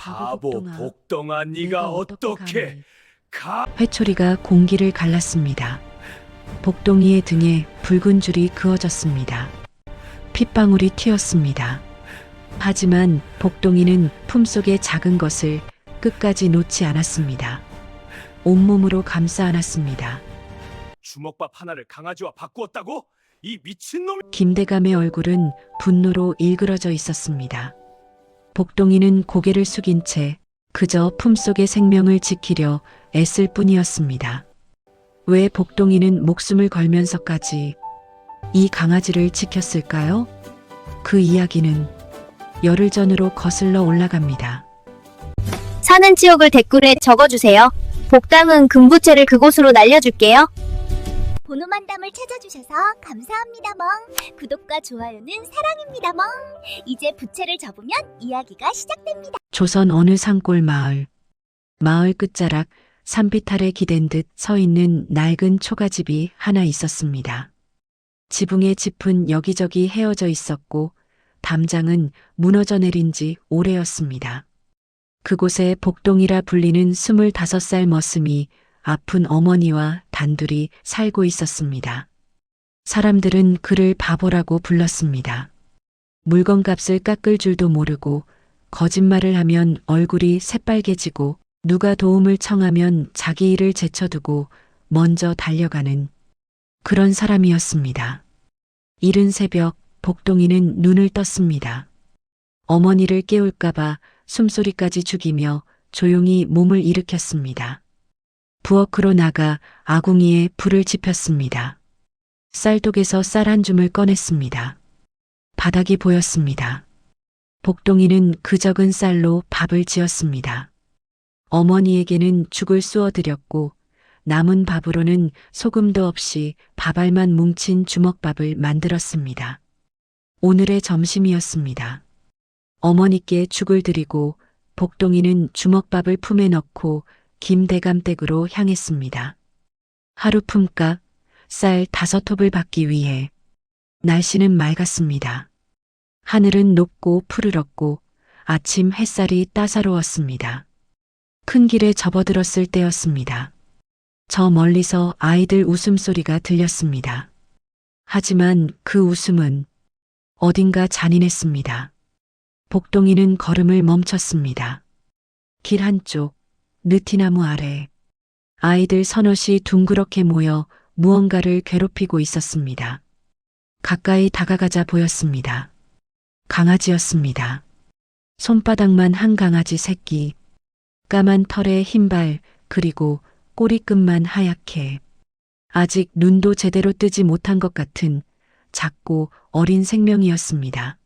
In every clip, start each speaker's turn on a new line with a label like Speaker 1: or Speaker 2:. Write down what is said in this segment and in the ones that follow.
Speaker 1: 바보 복덩아, 네가 어떻게
Speaker 2: 회초리가 공기를 갈랐습니다. 복동이의 등에 붉은 줄이 그어졌습니다. 핏방울이 튀었습니다. 하지만 복동이는 품속의 작은 것을 끝까지 놓지 않았습니다. 온몸으로 감싸 안았습니다.
Speaker 1: 주먹밥 하나를 강아지와 바꾸었다고? 이 미친놈!
Speaker 2: 김대감의 얼굴은 분노로 일그러져 있었습니다. 복동이는 고개를 숙인 채 그저 품속의 생명을 지키려 애쓸 뿐이었습니다. 왜 복동이는 목숨을 걸면서까지 이 강아지를 지켰을까요? 그 이야기는 열흘 전으로 거슬러 올라갑니다.
Speaker 3: 사는 지역을 댓글에 적어주세요. 복당은 금부채를 그곳으로 날려줄게요.
Speaker 4: 보노만담을 찾아주셔서 감사합니다 멍. 구독과 좋아요는 사랑입니다 멍. 이제 부채를 접으면 이야기가 시작됩니다.
Speaker 2: 조선 어느 산골 마을. 마을 끝자락 산빛 아래 기댄 듯 서 있는 낡은 초가집이 하나 있었습니다. 지붕의 짚은 여기저기 헤어져 있었고 담장은 무너져 내린 지 오래였습니다. 그곳에 복동이라 불리는 25살 머슴이 아픈 어머니와 단둘이 살고 있었습니다. 사람들은 그를 바보라고 불렀습니다. 물건값을 깎을 줄도 모르고 거짓말을 하면 얼굴이 새빨개지고 누가 도움을 청하면 자기 일을 제쳐두고 먼저 달려가는 그런 사람이었습니다. 이른 새벽 복동이는 눈을 떴습니다. 어머니를 깨울까봐 숨소리까지 죽이며 조용히 몸을 일으켰습니다. 부엌으로 나가 아궁이에 불을 지폈습니다. 쌀독에서 쌀 한 줌을 꺼냈습니다. 바닥이 보였습니다. 복동이는 그 적은 쌀로 밥을 지었습니다. 어머니에게는 죽을 쑤어드렸고 남은 밥으로는 소금도 없이 밥알만 뭉친 주먹밥을 만들었습니다. 오늘의 점심이었습니다. 어머니께 죽을 드리고 복동이는 주먹밥을 품에 넣고 김대감 댁으로 향했습니다. 하루 품값 쌀 5톱을 받기 위해 날씨는 맑았습니다. 하늘은 높고 푸르렀고 아침 햇살이 따사로웠습니다. 큰 길에 접어들었을 때였습니다. 저 멀리서 아이들 웃음소리가 들렸습니다. 하지만 그 웃음은 어딘가 잔인했습니다. 복동이는 걸음을 멈췄습니다. 길 한쪽 느티나무 아래 아이들 서너시 둥그렇게 모여 무언가를 괴롭히고 있었습니다. 가까이 다가가자 보였습니다. 강아지였습니다. 손바닥만 한 강아지 새끼, 까만 털에 흰발 그리고 꼬리끝만 하얗게 아직 눈도 제대로 뜨지 못한 것 같은 작고 어린 생명이었습니다.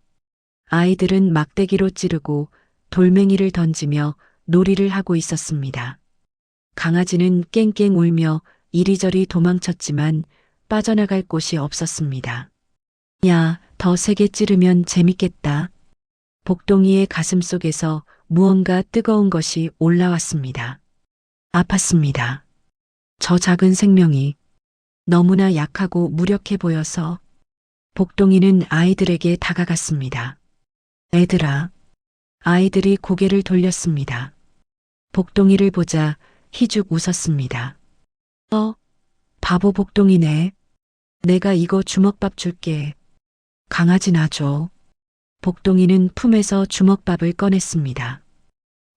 Speaker 2: 아이들은 막대기로 찌르고 돌멩이를 던지며 놀이를 하고 있었습니다. 강아지는 깽깽 울며 이리저리 도망쳤지만 빠져나갈 곳이 없었습니다. 야, 더 세게 찌르면 재밌겠다. 복동이의 가슴속에서 무언가 뜨거운 것이 올라왔습니다. 아팠습니다. 저 작은 생명이 너무나 약하고 무력해 보여서 복동이는 아이들에게 다가갔습니다. 애들아. 아이들이 고개를 돌렸습니다. 복동이를 보자 희죽 웃었습니다. 바보 복동이네. 내가 이거 주먹밥 줄게. 강아지 놔줘. 복동이는 품에서 주먹밥을 꺼냈습니다.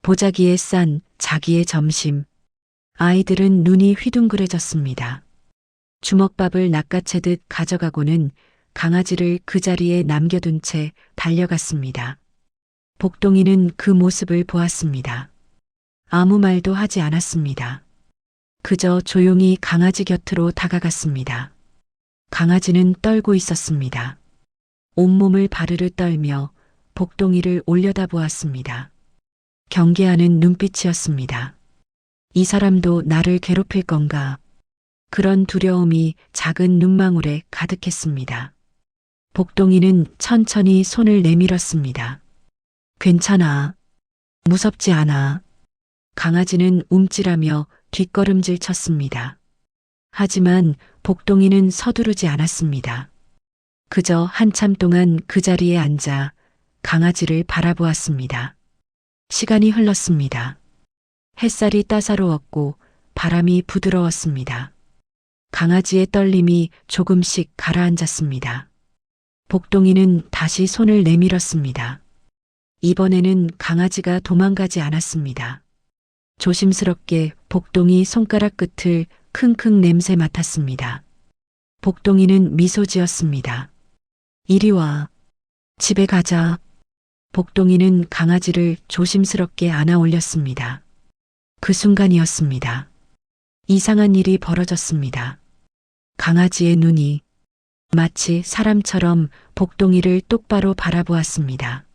Speaker 2: 보자기에 싼 자기의 점심. 아이들은 눈이 휘둥그레졌습니다. 주먹밥을 낚아채듯 가져가고는 강아지를 그 자리에 남겨둔 채 달려갔습니다. 복동이는 그 모습을 보았습니다. 아무 말도 하지 않았습니다. 그저 조용히 강아지 곁으로 다가갔습니다. 강아지는 떨고 있었습니다. 온몸을 바르르 떨며 복동이를 올려다보았습니다. 경계하는 눈빛이었습니다. 이 사람도 나를 괴롭힐 건가? 그런 두려움이 작은 눈망울에 가득했습니다. 복동이는 천천히 손을 내밀었습니다. 괜찮아. 무섭지 않아. 강아지는 움찔하며 뒷걸음질 쳤습니다. 하지만 복동이는 서두르지 않았습니다. 그저 한참 동안 그 자리에 앉아 강아지를 바라보았습니다. 시간이 흘렀습니다. 햇살이 따사로웠고 바람이 부드러웠습니다. 강아지의 떨림이 조금씩 가라앉았습니다. 복동이는 다시 손을 내밀었습니다. 이번에는 강아지가 도망가지 않았습니다. 조심스럽게 복동이 손가락 끝을 킁킁 냄새 맡았습니다. 복동이는 미소 지었습니다. 이리 와. 집에 가자. 복동이는 강아지를 조심스럽게 안아 올렸습니다. 그 순간이었습니다. 이상한 일이 벌어졌습니다. 강아지의 눈이 마치 사람처럼 복동이를 똑바로 바라보았습니다.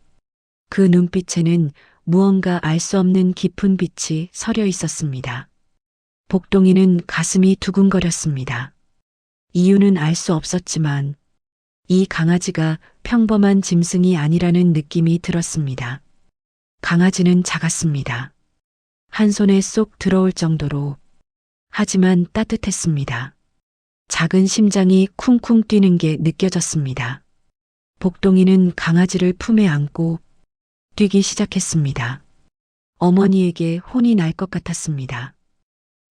Speaker 2: 그 눈빛에는 무언가 알 수 없는 깊은 빛이 서려 있었습니다. 복동이는 가슴이 두근거렸습니다. 이유는 알 수 없었지만 이 강아지가 평범한 짐승이 아니라는 느낌이 들었습니다. 강아지는 작았습니다. 한 손에 쏙 들어올 정도로. 하지만 따뜻했습니다. 작은 심장이 쿵쿵 뛰는 게 느껴졌습니다. 복동이는 강아지를 품에 안고 뛰기 시작했습니다. 어머니에게 혼이 날 것 같았습니다.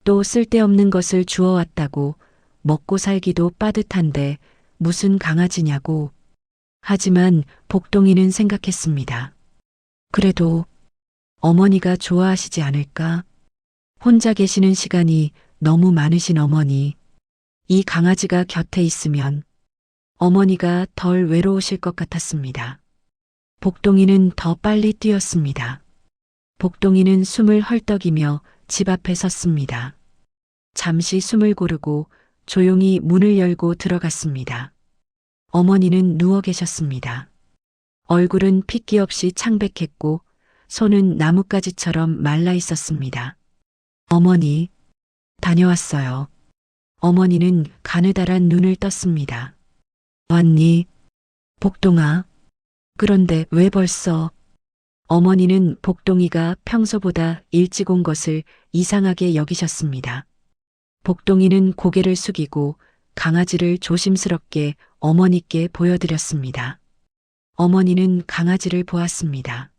Speaker 2: 또 쓸데없는 것을 주워왔다고 먹고 살기도 빠듯한데 무슨 강아지냐고. 하지만 복동이는 생각했습니다. 그래도 어머니가 좋아하시지 않을까? 혼자 계시는 시간이 너무 많으신 어머니. 이 강아지가 곁에 있으면 어머니가 덜 외로우실 것 같았습니다. 복동이는 더 빨리 뛰었습니다. 복동이는 숨을 헐떡이며 집 앞에 섰습니다. 잠시 숨을 고르고 조용히 문을 열고 들어갔습니다. 어머니는 누워 계셨습니다. 얼굴은 핏기 없이 창백했고 손은 나뭇가지처럼 말라 있었습니다. 어머니, 다녀왔어요. 어머니는 가느다란 눈을 떴습니다. 왔니? 복동아. 그런데 왜 벌써? 어머니는 복동이가 평소보다 일찍 온 것을 이상하게 여기셨습니다. 복동이는 고개를 숙이고 강아지를 조심스럽게 어머니께 보여드렸습니다. 어머니는 강아지를 보았습니다.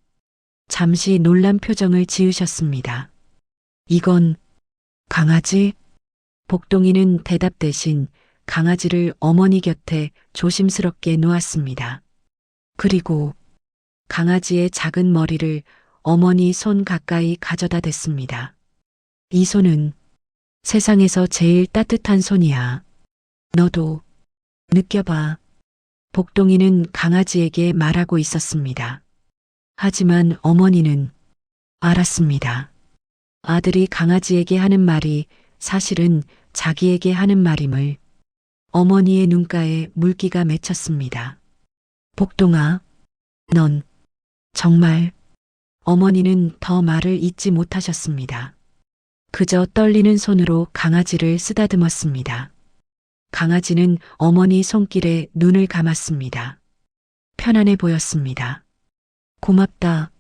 Speaker 2: 잠시 놀란 표정을 지으셨습니다. 이건 강아지? 복동이는 대답 대신 강아지를 어머니 곁에 조심스럽게 놓았습니다. 그리고 강아지의 작은 머리를 어머니 손 가까이 가져다 댔습니다. 이 손은 세상에서 제일 따뜻한 손이야. 너도 느껴봐. 복동이는 강아지에게 말하고 있었습니다. 하지만 어머니는 알았습니다. 아들이 강아지에게 하는 말이 사실은 자기에게 하는 말임을. 어머니의 눈가에 물기가 맺혔습니다. 복동아, 넌 정말. 어머니는 더 말을 잇지 못하셨습니다. 그저 떨리는 손으로 강아지를 쓰다듬었습니다. 강아지는 어머니 손길에 눈을 감았습니다. 편안해 보였습니다. 고맙다,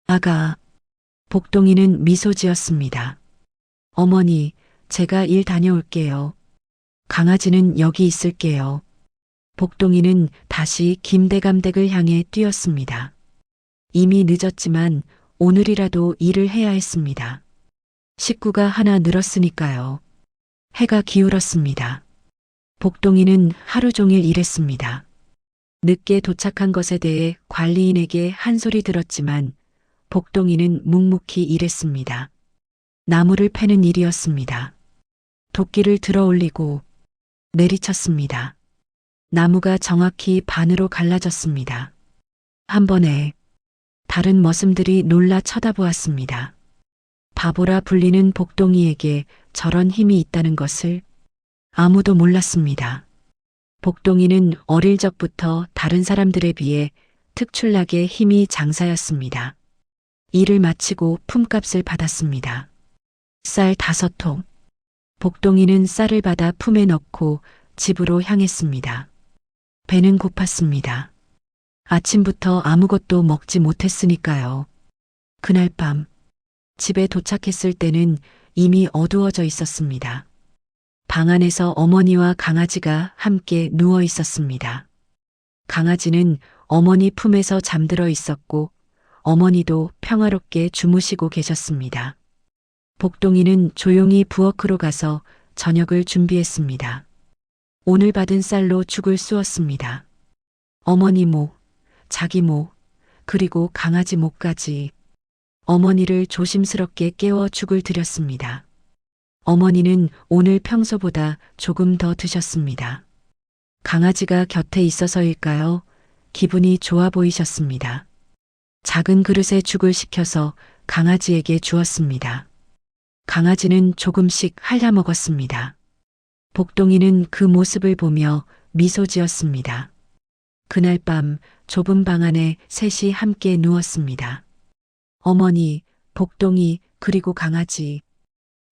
Speaker 2: 아가. 복동이는 미소 지었습니다. 어머니, 제가 일 다녀올게요. 강아지는 여기 있을게요. 복동이는 다시 김대감 댁을 향해 뛰었습니다. 이미 늦었지만 오늘이라도 일을 해야 했습니다. 식구가 하나 늘었으니까요. 해가 기울었습니다. 복동이는 하루 종일 일했습니다. 늦게 도착한 것에 대해 관리인에게 한 소리 들었지만 복동이는 묵묵히 일했습니다. 나무를 패는 일이었습니다. 도끼를 들어 올리고 내리쳤습니다. 나무가 정확히 반으로 갈라졌습니다. 한 번에 다른 머슴들이 놀라 쳐다보았습니다. 바보라 불리는 복동이에게 저런 힘이 있다는 것을 아무도 몰랐습니다. 복동이는 어릴 적부터 다른 사람들에 비해 특출나게 힘이 장사였습니다. 일을 마치고 품값을 받았습니다. 쌀 5통. 복동이는 쌀을 받아 품에 넣고 집으로 향했습니다. 배는 고팠습니다. 아침부터 아무것도 먹지 못했으니까요. 그날 밤 집에 도착했을 때는 이미 어두워져 있었습니다. 방 안에서 어머니와 강아지가 함께 누워 있었습니다. 강아지는 어머니 품에서 잠들어 있었고 어머니도 평화롭게 주무시고 계셨습니다. 복동이는 조용히 부엌으로 가서 저녁을 준비했습니다. 오늘 받은 쌀로 죽을 쑤었습니다. 어머니 목, 자기 목, 그리고 강아지 목까지 어머니를 조심스럽게 깨워 죽을 드렸습니다. 어머니는 오늘 평소보다 조금 더 드셨습니다. 강아지가 곁에 있어서일까요? 기분이 좋아 보이셨습니다. 작은 그릇에 죽을 식혀서 강아지에게 주었습니다. 강아지는 조금씩 핥아 먹었습니다. 복동이는 그 모습을 보며 미소 지었습니다. 그날 밤 좁은 방 안에 셋이 함께 누웠습니다. 어머니, 복동이, 그리고 강아지.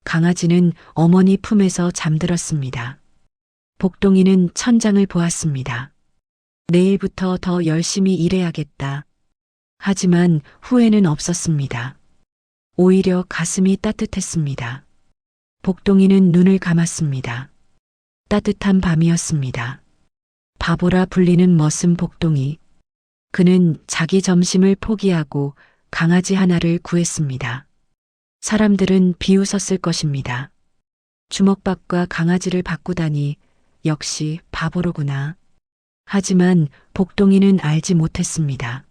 Speaker 2: 강아지는 어머니 품에서 잠들었습니다. 복동이는 천장을 보았습니다. 내일부터 더 열심히 일해야겠다. 하지만 후회는 없었습니다. 오히려 가슴이 따뜻했습니다. 복동이는 눈을 감았습니다. 따뜻한 밤이었습니다. 바보라 불리는 머슴 복동이. 그는 자기 점심을 포기하고 강아지 하나를 구했습니다. 사람들은 비웃었을 것입니다. 주먹밥과 강아지를 바꾸다니 역시 바보로구나. 하지만 복동이는 알지 못했습니다.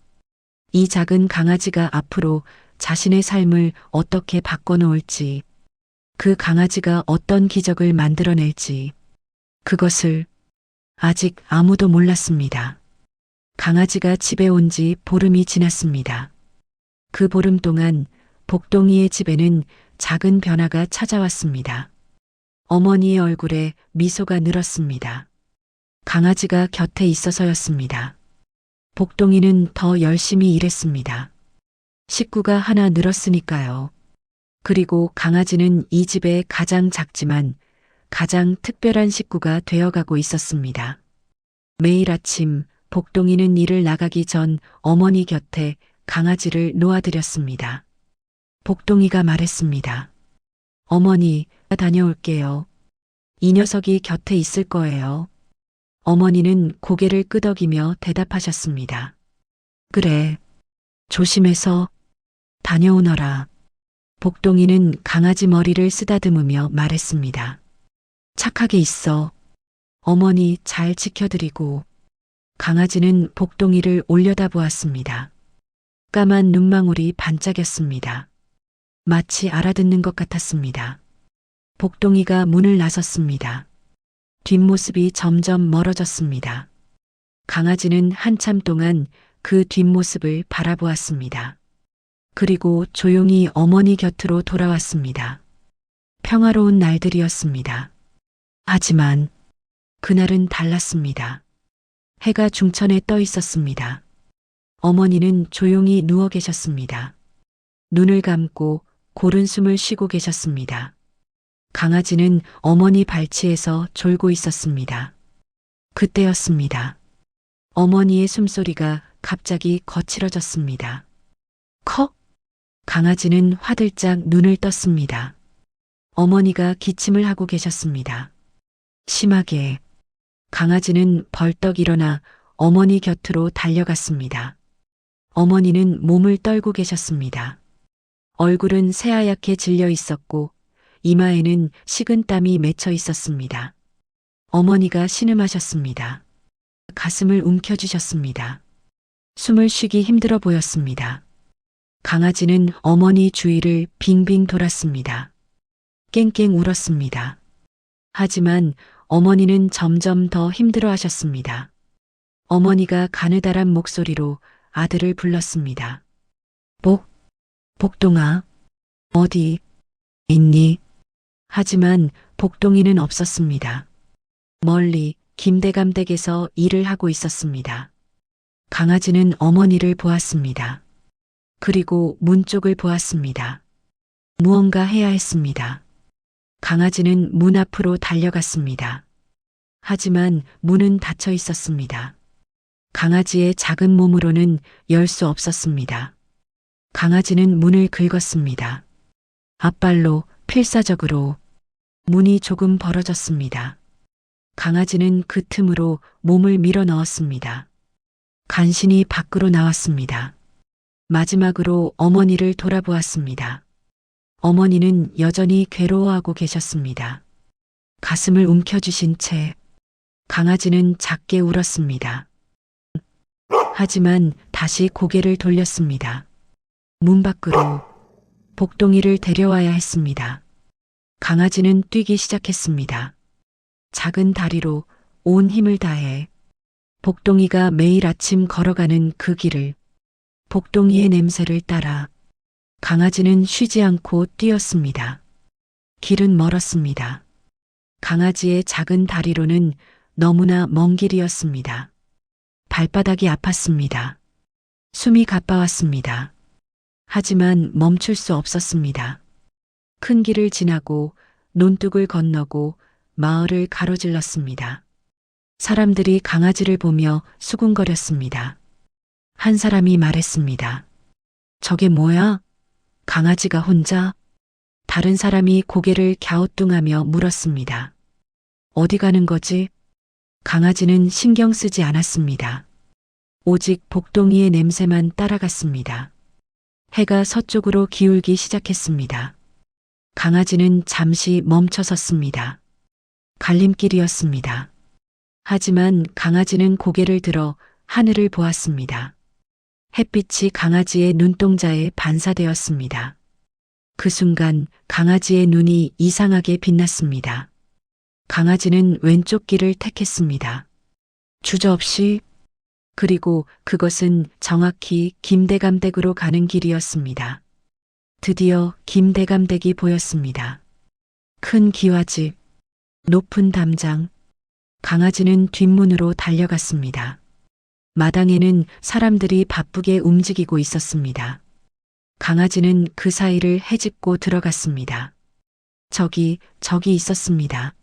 Speaker 2: 이 작은 강아지가 앞으로 자신의 삶을 어떻게 바꿔놓을지, 그 강아지가 어떤 기적을 만들어낼지, 그것을 아직 아무도 몰랐습니다. 강아지가 집에 온 지 보름이 지났습니다. 그 보름 동안 복동이의 집에는 작은 변화가 찾아왔습니다. 어머니의 얼굴에 미소가 늘었습니다. 강아지가 곁에 있어서였습니다. 복동이는 더 열심히 일했습니다. 식구가 하나 늘었으니까요. 그리고 강아지는 이 집의 가장 작지만 가장 특별한 식구가 되어가고 있었습니다. 매일 아침 복동이는 일을 나가기 전 어머니 곁에 강아지를 놓아드렸습니다. 복동이가 말했습니다. 어머니, 다녀올게요. 이 녀석이 곁에 있을 거예요. 어머니는 고개를 끄덕이며 대답하셨습니다. 그래, 조심해서 다녀오너라. 복동이는 강아지 머리를 쓰다듬으며 말했습니다. 착하게 있어. 어머니 잘 지켜드리고. 강아지는 복동이를 올려다보았습니다. 까만 눈망울이 반짝였습니다. 마치 알아듣는 것 같았습니다. 복동이가 문을 나섰습니다. 뒷모습이 점점 멀어졌습니다. 강아지는 한참 동안 그 뒷모습을 바라보았습니다. 그리고 조용히 어머니 곁으로 돌아왔습니다. 평화로운 날들이었습니다. 하지만 그날은 달랐습니다. 해가 중천에 떠 있었습니다. 어머니는 조용히 누워 계셨습니다. 눈을 감고 고른 숨을 쉬고 계셨습니다. 강아지는 어머니 발치에서 졸고 있었습니다. 그때였습니다. 어머니의 숨소리가 갑자기 거칠어졌습니다. 컥! 강아지는 화들짝 눈을 떴습니다. 어머니가 기침을 하고 계셨습니다. 심하게. 강아지는 벌떡 일어나 어머니 곁으로 달려갔습니다. 어머니는 몸을 떨고 계셨습니다. 얼굴은 새하얗게 질려 있었고 이마에는 식은땀이 맺혀 있었습니다. 어머니가 신음하셨습니다. 가슴을 움켜쥐셨습니다. 숨을 쉬기 힘들어 보였습니다. 강아지는 어머니 주위를 빙빙 돌았습니다. 깽깽 울었습니다. 하지만 어머니는 점점 더 힘들어 하셨습니다. 어머니가 가느다란 목소리로 아들을 불렀습니다. 복동아, 어디 있니? 하지만 복동이는 없었습니다. 멀리 김대감 댁에서 일을 하고 있었습니다. 강아지는 어머니를 보았습니다. 그리고 문 쪽을 보았습니다. 무언가 해야 했습니다. 강아지는 문 앞으로 달려갔습니다. 하지만 문은 닫혀 있었습니다. 강아지의 작은 몸으로는 열 수 없었습니다. 강아지는 문을 긁었습니다. 앞발로 필사적으로 문이 조금 벌어졌습니다. 강아지는 그 틈으로 몸을 밀어 넣었습니다. 간신히 밖으로 나왔습니다. 마지막으로 어머니를 돌아보았습니다. 어머니는 여전히 괴로워하고 계셨습니다. 가슴을 움켜쥐신 채 강아지는 작게 울었습니다. 하지만 다시 고개를 돌렸습니다. 문 밖으로 복동이를 데려와야 했습니다. 강아지는 뛰기 시작했습니다. 작은 다리로 온 힘을 다해 복동이가 매일 아침 걸어가는 그 길을, 복동이의 냄새를 따라 강아지는 쉬지 않고 뛰었습니다. 길은 멀었습니다. 강아지의 작은 다리로는 너무나 먼 길이었습니다. 발바닥이 아팠습니다. 숨이 가빠왔습니다. 하지만 멈출 수 없었습니다. 큰 길을 지나고 논둑을 건너고 마을을 가로질렀습니다. 사람들이 강아지를 보며 수군거렸습니다. 한 사람이 말했습니다. 저게 뭐야? 강아지가 혼자? 다른 사람이 고개를 갸우뚱하며 물었습니다. 어디 가는 거지? 강아지는 신경 쓰지 않았습니다. 오직 복동이의 냄새만 따라갔습니다. 해가 서쪽으로 기울기 시작했습니다. 강아지는 잠시 멈춰 섰습니다. 갈림길이었습니다. 하지만 강아지는 고개를 들어 하늘을 보았습니다. 햇빛이 강아지의 눈동자에 반사되었습니다. 그 순간 강아지의 눈이 이상하게 빛났습니다. 강아지는 왼쪽 길을 택했습니다. 주저없이. 그리고 그것은 정확히 김대감댁으로 가는 길이었습니다. 드디어 김대감댁이 보였습니다. 큰 기와집, 높은 담장. 강아지는 뒷문으로 달려갔습니다. 마당에는 사람들이 바쁘게 움직이고 있었습니다. 강아지는 그 사이를 헤집고 들어갔습니다. 저기 있었습니다.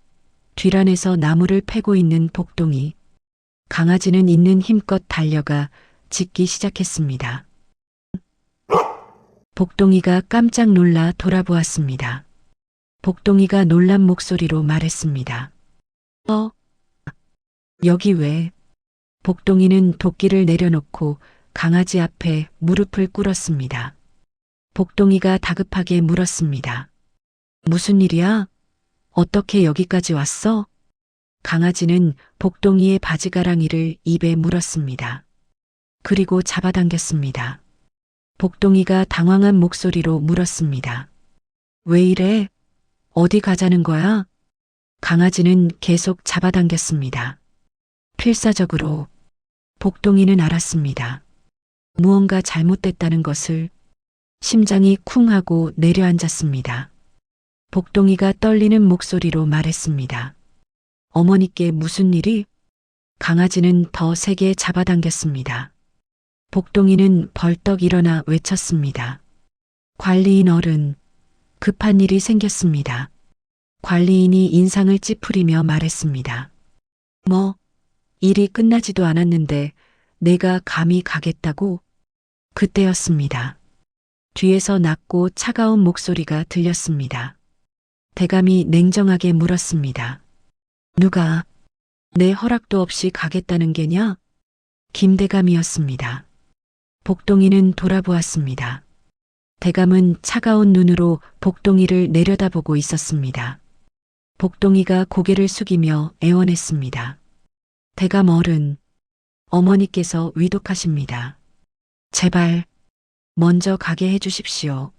Speaker 2: 뒤란에서 나무를 패고 있는 복동이. 강아지는 있는 힘껏 달려가 짖기 시작했습니다. 복동이가 깜짝 놀라 돌아보았습니다. 복동이가 놀란 목소리로 말했습니다. 여기 왜? 복동이는 도끼를 내려놓고 강아지 앞에 무릎을 꿇었습니다. 복동이가 다급하게 물었습니다. 무슨 일이야? 어떻게 여기까지 왔어? 강아지는 복동이의 바지가랑이를 입에 물었습니다. 그리고 잡아당겼습니다. 복동이가 당황한 목소리로 물었습니다. 왜 이래? 어디 가자는 거야? 강아지는 계속 잡아당겼습니다. 필사적으로 복동이는 알았습니다. 무언가 잘못됐다는 것을. 심장이 쿵 하고 내려앉았습니다. 복동이가 떨리는 목소리로 말했습니다. 어머니께 무슨 일이? 강아지는 더 세게 잡아당겼습니다. 복동이는 벌떡 일어나 외쳤습니다. 관리인 어른, 급한 일이 생겼습니다. 관리인이 인상을 찌푸리며 말했습니다. 뭐, 일이 끝나지도 않았는데 내가 감히 가겠다고? 그때였습니다. 뒤에서 낮고 차가운 목소리가 들렸습니다. 대감이 냉정하게 물었습니다. 누가 내 허락도 없이 가겠다는 게냐? 김대감이었습니다. 복동이는 돌아보았습니다. 대감은 차가운 눈으로 복동이를 내려다보고 있었습니다. 복동이가 고개를 숙이며 애원했습니다. 대감 어른, 어머니께서 위독하십니다. 제발 먼저 가게 해주십시오.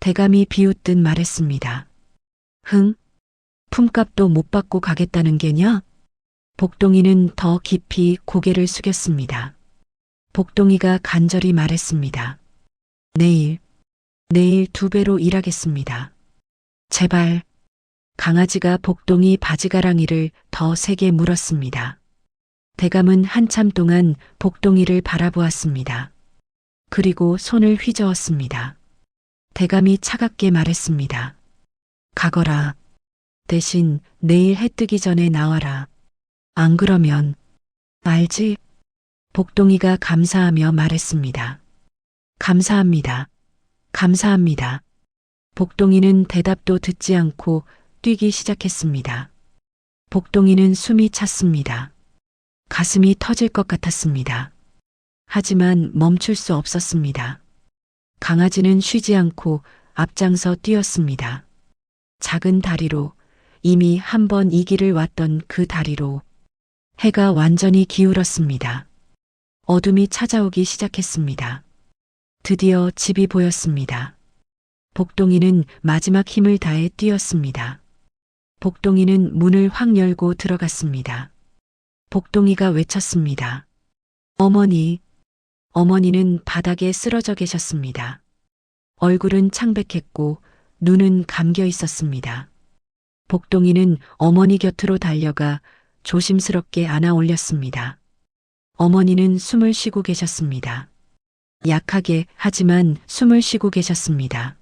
Speaker 2: 대감이 비웃듯 말했습니다. 흥? 품값도 못 받고 가겠다는 게냐? 복동이는 더 깊이 고개를 숙였습니다. 복동이가 간절히 말했습니다. 내일 2배로 일하겠습니다. 제발. 강아지가 복동이 바지가랑이를 더 세게 물었습니다. 대감은 한참 동안 복동이를 바라보았습니다. 그리고 손을 휘저었습니다. 대감이 차갑게 말했습니다. 가거라. 대신 내일 해 뜨기 전에 나와라. 안 그러면 알지? 복동이가 감사하며 말했습니다. 감사합니다. 감사합니다. 복동이는 대답도 듣지 않고 뛰기 시작했습니다. 복동이는 숨이 찼습니다. 가슴이 터질 것 같았습니다. 하지만 멈출 수 없었습니다. 강아지는 쉬지 않고 앞장서 뛰었습니다. 작은 다리로, 이미 한 번 이 길을 왔던 그 다리로. 해가 완전히 기울었습니다. 어둠이 찾아오기 시작했습니다. 드디어 집이 보였습니다. 복동이는 마지막 힘을 다해 뛰었습니다. 복동이는 문을 확 열고 들어갔습니다. 복동이가 외쳤습니다. 어머니. 어머니는 바닥에 쓰러져 계셨습니다. 얼굴은 창백했고 눈은 감겨 있었습니다. 복동이는 어머니 곁으로 달려가 조심스럽게 안아 올렸습니다. 어머니는 숨을 쉬고 계셨습니다. 약하게 하지만 숨을 쉬고 계셨습니다.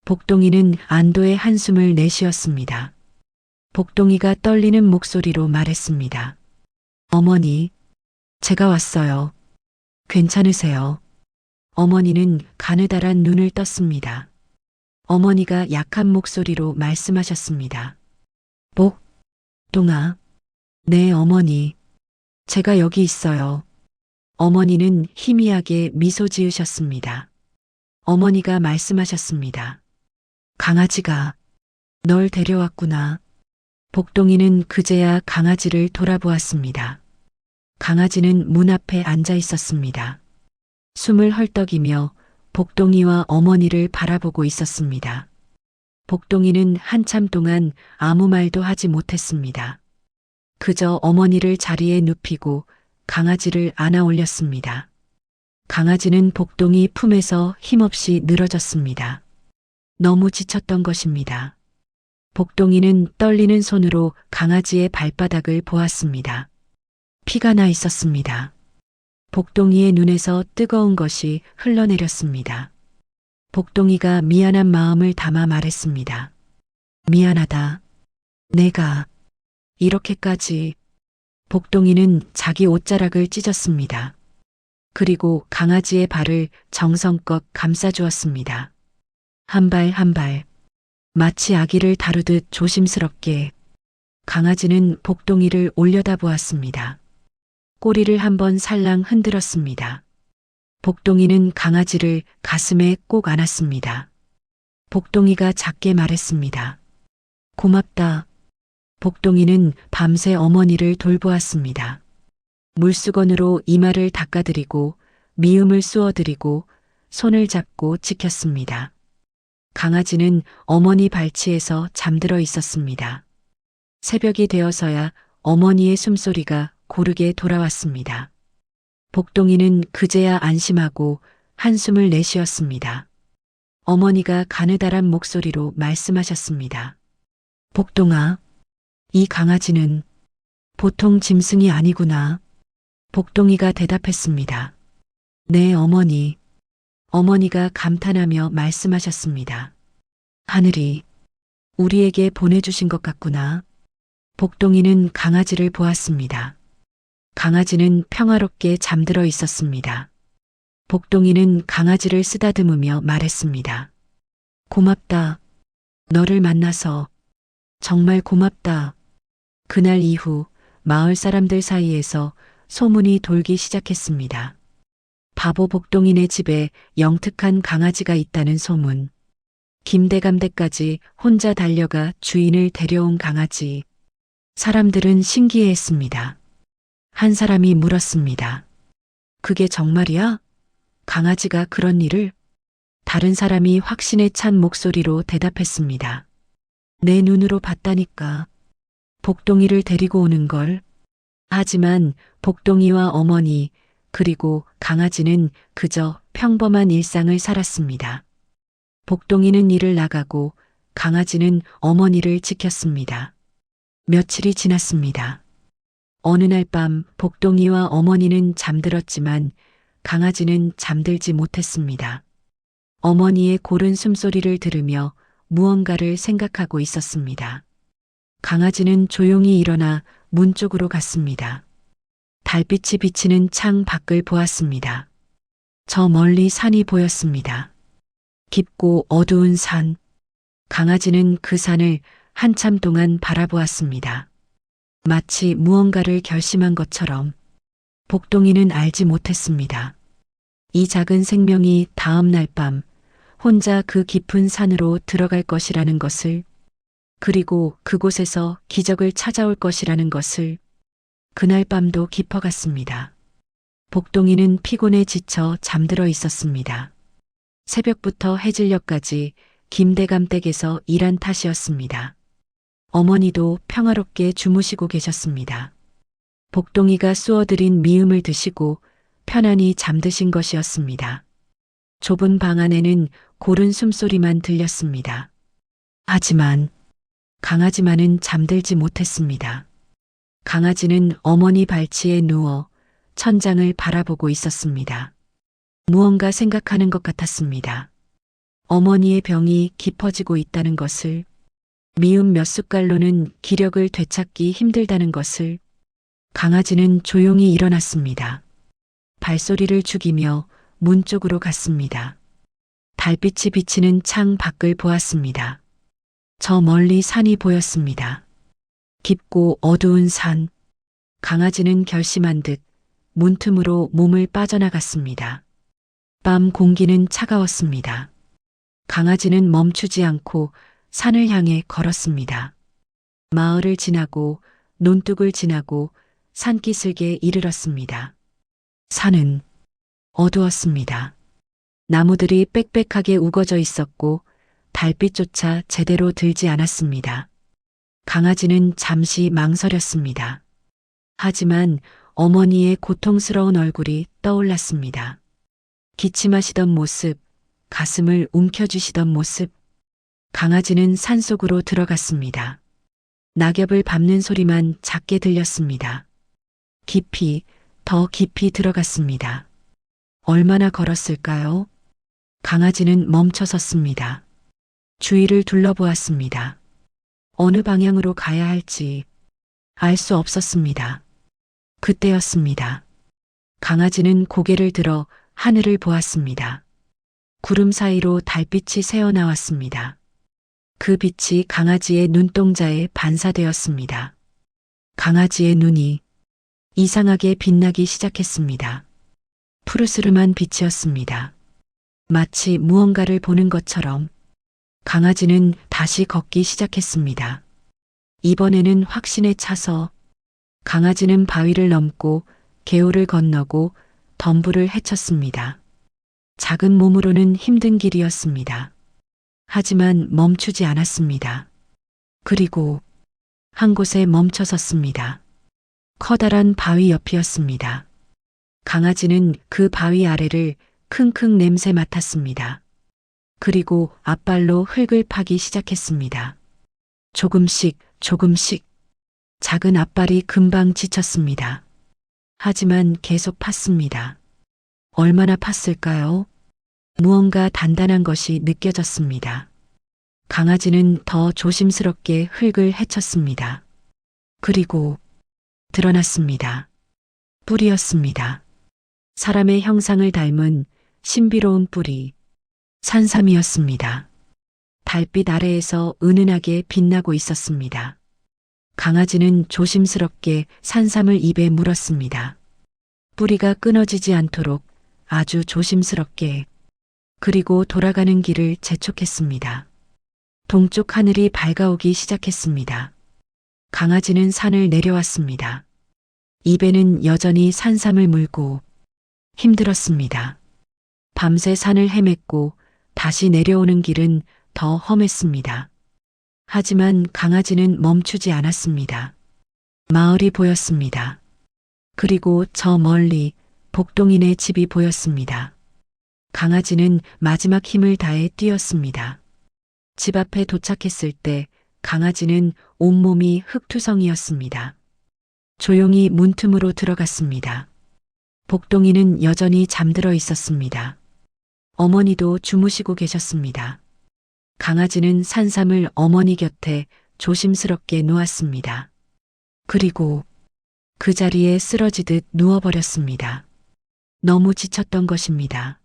Speaker 2: 복동이는 안도의 한숨을 내쉬었습니다. 복동이가 떨리는 목소리로 말했습니다. 어머니, 제가 왔어요. 괜찮으세요? 어머니는 가느다란 눈을 떴습니다. 어머니가 약한 목소리로 말씀하셨습니다. 복동아. 네, 어머니. 제가 여기 있어요. 어머니는 희미하게 미소 지으셨습니다. 어머니가 말씀하셨습니다. 강아지가 널 데려왔구나. 복동이는 그제야 강아지를 돌아보았습니다. 강아지는 문 앞에 앉아 있었습니다. 숨을 헐떡이며 복동이와 어머니를 바라보고 있었습니다. 복동이는 한참 동안 아무 말도 하지 못했습니다. 그저 어머니를 자리에 눕히고 강아지를 안아 올렸습니다. 강아지는 복동이 품에서 힘없이 늘어졌습니다. 너무 지쳤던 것입니다. 복동이는 떨리는 손으로 강아지의 발바닥을 보았습니다. 피가 나 있었습니다. 복동이의 눈에서 뜨거운 것이 흘러내렸습니다. 복동이가 미안한 마음을 담아 말했습니다. 미안하다. 내가 이렇게까지. 복동이는 자기 옷자락을 찢었습니다. 그리고 강아지의 발을 정성껏 감싸주었습니다. 한 발 한 발. 마치 아기를 다루듯 조심스럽게. 강아지는 복동이를 올려다보았습니다. 꼬리를 한번 살랑 흔들었습니다. 복동이는 강아지를 가슴에 꼭 안았습니다. 복동이가 작게 말했습니다. 고맙다. 복동이는 밤새 어머니를 돌보았습니다. 물수건으로 이마를 닦아드리고 미음을 쑤어드리고 손을 잡고 지켰습니다. 강아지는 어머니 발치에서 잠들어 있었습니다. 새벽이 되어서야 어머니의 숨소리가 고르게 돌아왔습니다. 복동이는 그제야 안심하고 한숨을 내쉬었습니다. 어머니가 가느다란 목소리로 말씀하셨습니다. 복동아, 이 강아지는 보통 짐승이 아니구나. 복동이가 대답했습니다. 네, 어머니. 어머니가 감탄하며 말씀하셨습니다. 하늘이 우리에게 보내주신 것 같구나. 복동이는 강아지를 보았습니다. 강아지는 평화롭게 잠들어 있었습니다. 복동이는 강아지를 쓰다듬으며 말했습니다. 고맙다. 너를 만나서 정말 고맙다. 그날 이후 마을 사람들 사이에서 소문이 돌기 시작했습니다. 바보 복동이네 집에 영특한 강아지가 있다는 소문. 김대감댁까지 혼자 달려가 주인을 데려온 강아지. 사람들은 신기해했습니다. 한 사람이 물었습니다. 그게 정말이야? 강아지가 그런 일을? 다른 사람이 확신에 찬 목소리로 대답했습니다. 내 눈으로 봤다니까. 복동이를 데리고 오는 걸. 하지만 복동이와 어머니 그리고 강아지는 그저 평범한 일상을 살았습니다. 복동이는 일을 나가고 강아지는 어머니를 지켰습니다. 며칠이 지났습니다. 어느 날 밤 복동이와 어머니는 잠들었지만 강아지는 잠들지 못했습니다. 어머니의 고른 숨소리를 들으며 무언가를 생각하고 있었습니다. 강아지는 조용히 일어나 문 쪽으로 갔습니다. 달빛이 비치는 창 밖을 보았습니다. 저 멀리 산이 보였습니다. 깊고 어두운 산. 강아지는 그 산을 한참 동안 바라보았습니다. 마치 무언가를 결심한 것처럼. 복동이는 알지 못했습니다. 이 작은 생명이 다음 날 밤 혼자 그 깊은 산으로 들어갈 것이라는 것을, 그리고 그곳에서 기적을 찾아올 것이라는 것을 그날 밤도 깊어갔습니다. 복동이는 피곤에 지쳐 잠들어 있었습니다. 새벽부터 해질녘까지 김대감 댁에서 일한 탓이었습니다. 어머니도 평화롭게 주무시고 계셨습니다. 복동이가 쑤어들인 미음을 드시고 편안히 잠드신 것이었습니다. 좁은 방 안에는 고른 숨소리만 들렸습니다. 하지만 강아지만은 잠들지 못했습니다. 강아지는 어머니 발치에 누워 천장을 바라보고 있었습니다. 무언가 생각하는 것 같았습니다. 어머니의 병이 깊어지고 있다는 것을, 미음 몇 숟갈로는 기력을 되찾기 힘들다는 것을. 강아지는 조용히 일어났습니다. 발소리를 죽이며 문 쪽으로 갔습니다. 달빛이 비치는 창 밖을 보았습니다. 저 멀리 산이 보였습니다. 깊고 어두운 산. 강아지는 결심한 듯 문틈으로 몸을 빠져나갔습니다. 밤 공기는 차가웠습니다. 강아지는 멈추지 않고 산을 향해 걸었습니다. 마을을 지나고 논둑을 지나고 산기슭에 이르렀습니다. 산은 어두웠습니다. 나무들이 빽빽하게 우거져 있었고 달빛조차 제대로 들지 않았습니다. 강아지는 잠시 망설였습니다. 하지만 어머니의 고통스러운 얼굴이 떠올랐습니다. 기침하시던 모습, 가슴을 움켜쥐시던 모습. 강아지는 산속으로 들어갔습니다. 낙엽을 밟는 소리만 작게 들렸습니다. 깊이, 더 깊이 들어갔습니다. 얼마나 걸었을까요? 강아지는 멈춰섰습니다. 주위를 둘러보았습니다. 어느 방향으로 가야 할지 알 수 없었습니다. 그때였습니다. 강아지는 고개를 들어 하늘을 보았습니다. 구름 사이로 달빛이 새어나왔습니다. 그 빛이 강아지의 눈동자에 반사되었습니다. 강아지의 눈이 이상하게 빛나기 시작했습니다. 푸르스름한 빛이었습니다. 마치 무언가를 보는 것처럼. 강아지는 다시 걷기 시작했습니다. 이번에는 확신에 차서 강아지는 바위를 넘고 개울을 건너고 덤불을 헤쳤습니다. 작은 몸으로는 힘든 길이었습니다. 하지만 멈추지 않았습니다. 그리고 한 곳에 멈춰 섰습니다. 커다란 바위 옆이었습니다. 강아지는 그 바위 아래를 킁킁 냄새 맡았습니다. 그리고 앞발로 흙을 파기 시작했습니다. 조금씩 조금씩. 작은 앞발이 금방 지쳤습니다. 하지만 계속 팠습니다. 얼마나 팠을까요? 무언가 단단한 것이 느껴졌습니다. 강아지는 더 조심스럽게 흙을 헤쳤습니다. 그리고 드러났습니다. 뿔이었습니다. 사람의 형상을 닮은 신비로운 뿔이. 산삼이었습니다. 달빛 아래에서 은은하게 빛나고 있었습니다. 강아지는 조심스럽게 산삼을 입에 물었습니다. 뿌리가 끊어지지 않도록 아주 조심스럽게. 그리고 돌아가는 길을 재촉했습니다. 동쪽 하늘이 밝아오기 시작했습니다. 강아지는 산을 내려왔습니다. 입에는 여전히 산삼을 물고 힘들었습니다. 밤새 산을 헤맸고 다시 내려오는 길은 더 험했습니다. 하지만 강아지는 멈추지 않았습니다. 마을이 보였습니다. 그리고 저 멀리 복동이네 집이 보였습니다. 강아지는 마지막 힘을 다해 뛰었습니다. 집 앞에 도착했을 때 강아지는 온몸이 흙투성이었습니다. 조용히 문틈으로 들어갔습니다. 복동이는 여전히 잠들어 있었습니다. 어머니도 주무시고 계셨습니다. 강아지는 산삼을 어머니 곁에 조심스럽게 놓았습니다. 그리고 그 자리에 쓰러지듯 누워버렸습니다. 너무 지쳤던 것입니다.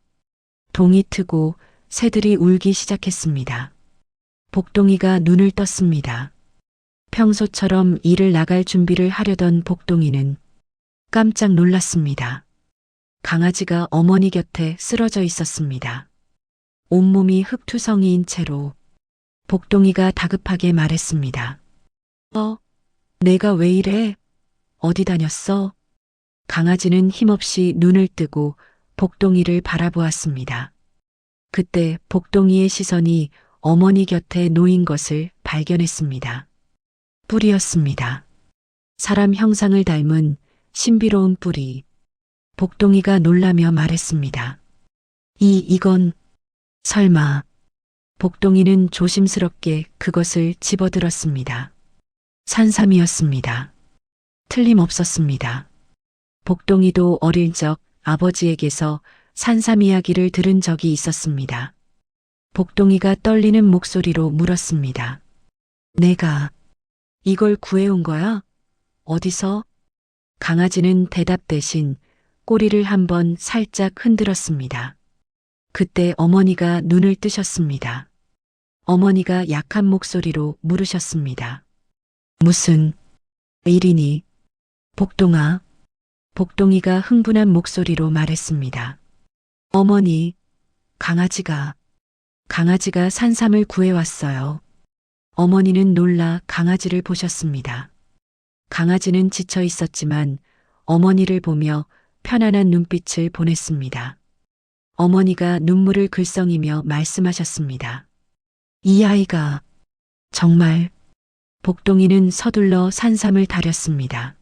Speaker 2: 동이 트고 새들이 울기 시작했습니다. 복동이가 눈을 떴습니다. 평소처럼 일을 나갈 준비를 하려던 복동이는 깜짝 놀랐습니다. 강아지가 어머니 곁에 쓰러져 있었습니다. 온몸이 흙투성이인 채로 복동이가 다급하게 말했습니다. 내가 왜 이래? 어디 다녔어? 강아지는 힘없이 눈을 뜨고 복동이를 바라보았습니다. 그때 복동이의 시선이 어머니 곁에 놓인 것을 발견했습니다. 뿔이었습니다. 사람 형상을 닮은 신비로운 뿔이. 복동이가 놀라며 말했습니다. 이건 설마. 복동이는 조심스럽게 그것을 집어들었습니다. 산삼이었습니다. 틀림없었습니다. 복동이도 어릴 적 아버지에게서 산삼 이야기를 들은 적이 있었습니다. 복동이가 떨리는 목소리로 물었습니다. 내가 이걸 구해온 거야? 어디서? 강아지는 대답 대신 꼬리를 한번 살짝 흔들었습니다. 그때 어머니가 눈을 뜨셨습니다. 어머니가 약한 목소리로 물으셨습니다. 무슨 일이니? 복동아. 복동이가 흥분한 목소리로 말했습니다. 어머니, 강아지가 산삼을 구해왔어요. 어머니는 놀라 강아지를 보셨습니다. 강아지는 지쳐 있었지만 어머니를 보며 편안한 눈빛을 보냈습니다. 어머니가 눈물을 글썽이며 말씀하셨습니다. 이 아이가 정말. 복동이는 서둘러 산삼을 다렸습니다.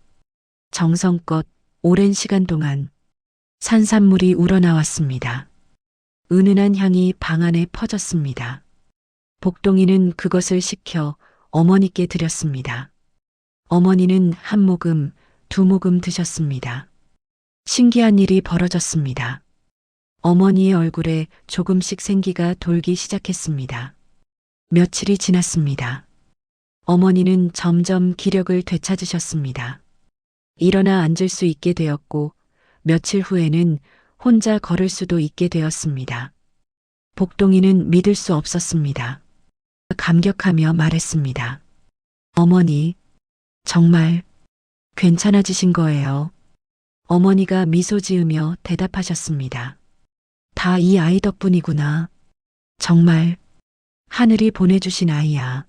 Speaker 2: 정성껏 오랜 시간 동안 산삼물이 우러나왔습니다. 은은한 향이 방 안에 퍼졌습니다. 복동이는 그것을 식혀 어머니께 드렸습니다. 어머니는 한 모금, 두 모금 드셨습니다. 신기한 일이 벌어졌습니다. 어머니의 얼굴에 조금씩 생기가 돌기 시작했습니다. 며칠이 지났습니다. 어머니는 점점 기력을 되찾으셨습니다. 일어나 앉을 수 있게 되었고 며칠 후에는 혼자 걸을 수도 있게 되었습니다. 복동이는 믿을 수 없었습니다. 감격하며 말했습니다. 어머니, 정말 괜찮아지신 거예요. 어머니가 미소 지으며 대답하셨습니다. 다 이 아이 덕분이구나. 정말 하늘이 보내주신 아이야.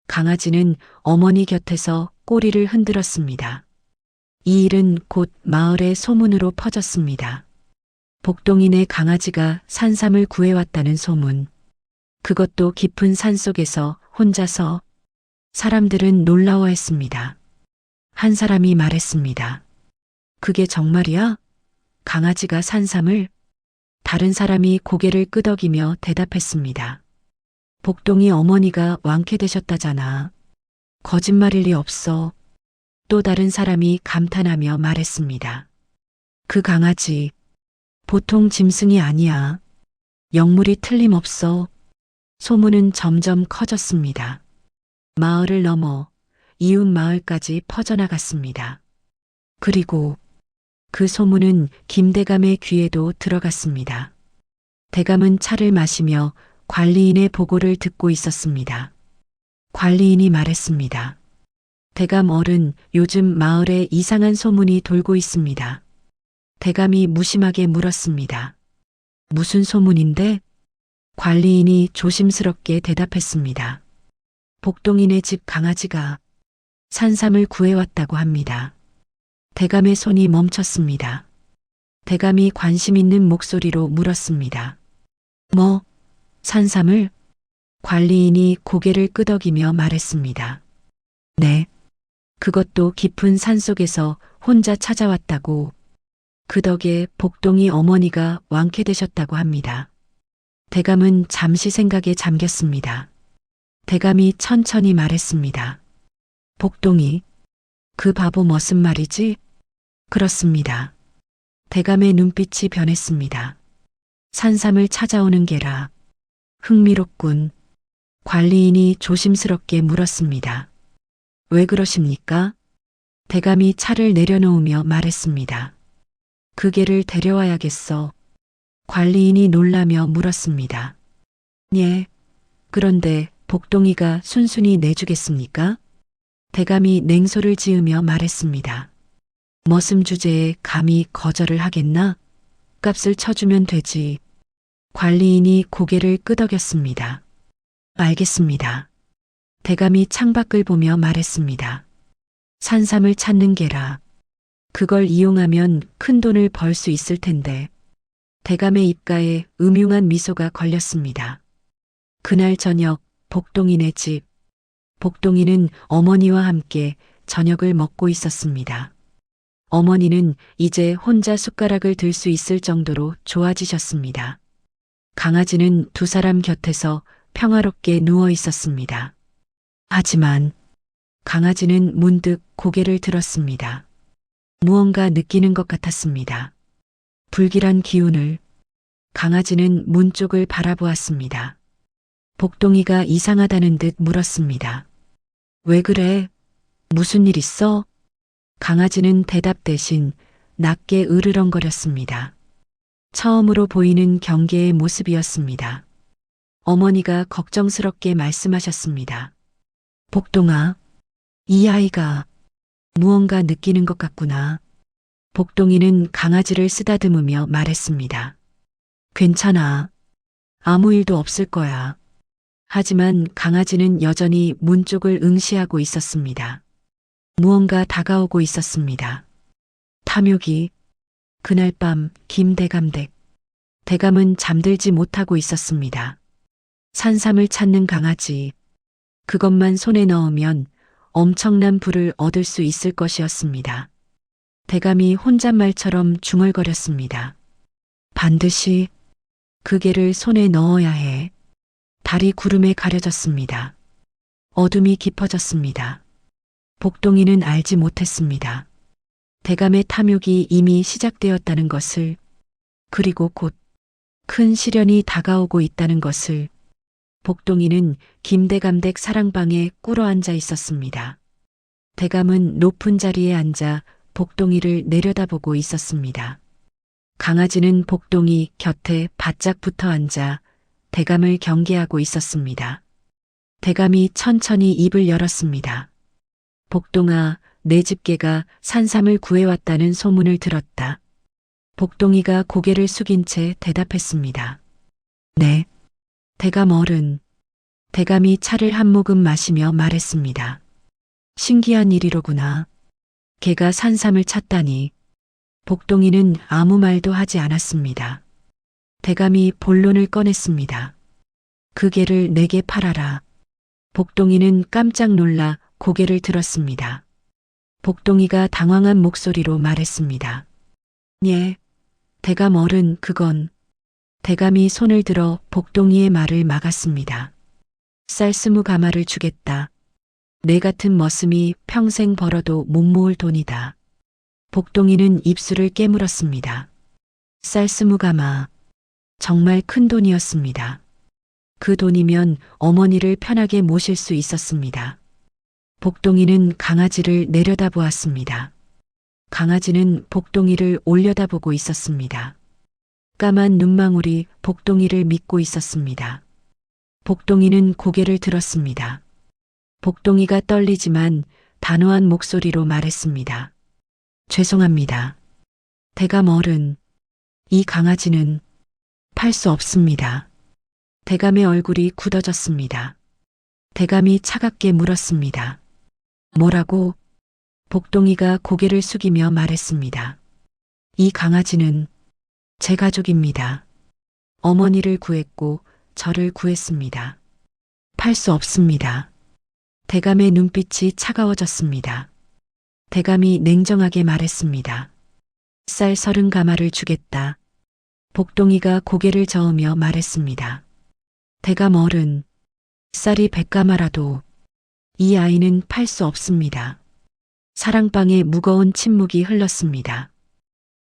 Speaker 2: 강아지는 어머니 곁에서 꼬리를 흔들었습니다. 이 일은 곧 마을의 소문으로 퍼졌습니다. 복동이네 강아지가 산삼을 구해왔다는 소문. 그것도 깊은 산속에서 혼자서. 사람들은 놀라워했습니다. 한 사람이 말했습니다. 그게 정말이야? 강아지가 산삼을? 다른 사람이 고개를 끄덕이며 대답했습니다. 복동이 어머니가 완쾌되셨다잖아. 거짓말일 리 없어. 또 다른 사람이 감탄하며 말했습니다. 그 강아지, 보통 짐승이 아니야. 영물이 틀림없어. 소문은 점점 커졌습니다. 마을을 넘어 이웃 마을까지 퍼져나갔습니다. 그리고 그 소문은 김대감의 귀에도 들어갔습니다. 대감은 차를 마시며 관리인의 보고를 듣고 있었습니다. 관리인이 말했습니다. 대감 어른, 요즘 마을에 이상한 소문이 돌고 있습니다. 대감이 무심하게 물었습니다. 무슨 소문인데? 관리인이 조심스럽게 대답했습니다. 복동이네 집 강아지가 산삼을 구해왔다고 합니다. 대감의 손이 멈췄습니다. 대감이 관심 있는 목소리로 물었습니다. 뭐? 산삼을? 관리인이 고개를 끄덕이며 말했습니다. 네. 그것도 깊은 산속에서 혼자 찾아왔다고. 그 덕에 복동이 어머니가 완쾌되셨다고 합니다. 대감은 잠시 생각에 잠겼습니다. 대감이 천천히 말했습니다. 복동이, 그 바보 무슨 말이지? 그렇습니다. 대감의 눈빛이 변했습니다. 산삼을 찾아오는 게라. 흥미롭군. 관리인이 조심스럽게 물었습니다. 왜 그러십니까? 대감이 차를 내려놓으며 말했습니다. 그 개를 데려와야겠어. 관리인이 놀라며 물었습니다. 예. 그런데 복동이가 순순히 내주겠습니까? 대감이 냉소를 지으며 말했습니다. 머슴 주제에 감히 거절을 하겠나? 집값을 쳐주면 되지. 관리인이 고개를 끄덕였습니다. 알겠습니다. 대감이 창밖을 보며 말했습니다. 산삼을 찾는 게라. 그걸 이용하면 큰 돈을 벌 수 있을 텐데. 대감의 입가에 음흉한 미소가 걸렸습니다. 그날 저녁 복동이네 집. 복동이는 어머니와 함께 저녁을 먹고 있었습니다. 어머니는 이제 혼자 숟가락을 들 수 있을 정도로 좋아지셨습니다. 강아지는 두 사람 곁에서 평화롭게 누워 있었습니다. 하지만 강아지는 문득 고개를 들었습니다. 무언가 느끼는 것 같았습니다. 불길한 기운을. 강아지는 문 쪽을 바라보았습니다. 복동이가 이상하다는 듯 물었습니다. 왜 그래? 무슨 일 있어? 강아지는 대답 대신 낮게 으르렁거렸습니다. 처음으로 보이는 경계의 모습이었습니다. 어머니가 걱정스럽게 말씀하셨습니다. 복동아, 이 아이가 무언가 느끼는 것 같구나. 복동이는 강아지를 쓰다듬으며 말했습니다. 괜찮아. 아무 일도 없을 거야. 하지만 강아지는 여전히 문 쪽을 응시하고 있었습니다. 무언가 다가오고 있었습니다. 탐욕이. 그날 밤 김대감댁. 대감은 잠들지 못하고 있었습니다. 산삼을 찾는 강아지. 그것만 손에 넣으면 엄청난 부를 얻을 수 있을 것이었습니다. 대감이 혼잣말처럼 중얼거렸습니다. 반드시 그 개를 손에 넣어야 해. 달이 구름에 가려졌습니다. 어둠이 깊어졌습니다. 복동이는 알지 못했습니다. 대감의 탐욕이 이미 시작되었다는 것을, 그리고 곧 큰 시련이 다가오고 있다는 것을. 복동이는 김대감댁 사랑방에 꿇어앉아 있었습니다. 대감은 높은 자리에 앉아 복동이를 내려다보고 있었습니다. 강아지는 복동이 곁에 바짝 붙어 앉아 대감을 경계하고 있었습니다. 대감이 천천히 입을 열었습니다. 복동아, 내 집개가 산삼을 구해왔다는 소문을 들었다. 복동이가 고개를 숙인 채 대답했습니다. 네. 대감 어른. 대감이 차를 한 모금 마시며 말했습니다. 신기한 일이로구나. 개가 산삼을 찾다니. 복동이는 아무 말도 하지 않았습니다. 대감이 본론을 꺼냈습니다. 그 개를 내게 팔아라. 복동이는 깜짝 놀라 고개를 들었습니다. 복동이가 당황한 목소리로 말했습니다. 예. 대감 어른, 그건. 대감이 손을 들어 복동이의 말을 막았습니다. 쌀스무 가마를 주겠다. 내 같은 머슴이 평생 벌어도 못 모을 돈이다. 복동이는 입술을 깨물었습니다. 쌀스무 가마. 정말 큰 돈이었습니다. 그 돈이면 어머니를 편하게 모실 수 있었습니다. 복동이는 강아지를 내려다보았습니다. 강아지는 복동이를 올려다보고 있었습니다. 까만 눈망울이 복동이를 믿고 있었습니다. 복동이는 고개를 들었습니다. 복동이가 떨리지만 단호한 목소리로 말했습니다. 죄송합니다. 대감 어른, 이 강아지는 팔 수 없습니다. 대감의 얼굴이 굳어졌습니다. 대감이 차갑게 물었습니다. 뭐라고? 복동이가 고개를 숙이며 말했습니다. 이 강아지는 제 가족입니다. 어머니를 구했고 저를 구했습니다. 팔 수 없습니다. 대감의 눈빛이 차가워졌습니다. 대감이 냉정하게 말했습니다. 쌀 30가마를 주겠다. 복동이가 고개를 저으며 말했습니다. 대감 어른, 쌀이 100가마라도 이 아이는 팔 수 없습니다. 사랑방에 무거운 침묵이 흘렀습니다.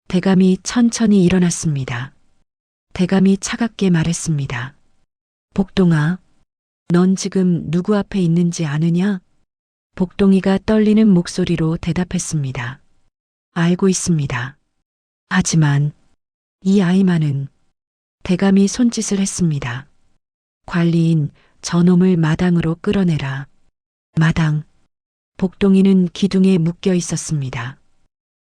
Speaker 2: 대감이 천천히 일어났습니다. 대감이 차갑게 말했습니다. 복동아, 넌 지금 누구 앞에 있는지 아느냐? 복동이가 떨리는 목소리로 대답했습니다. 알고 있습니다. 하지만 이 아이만은. 대감이 손짓을 했습니다. 관리인, 저놈을 마당으로 끌어내라. 마당. 복동이는 기둥에 묶여 있었습니다.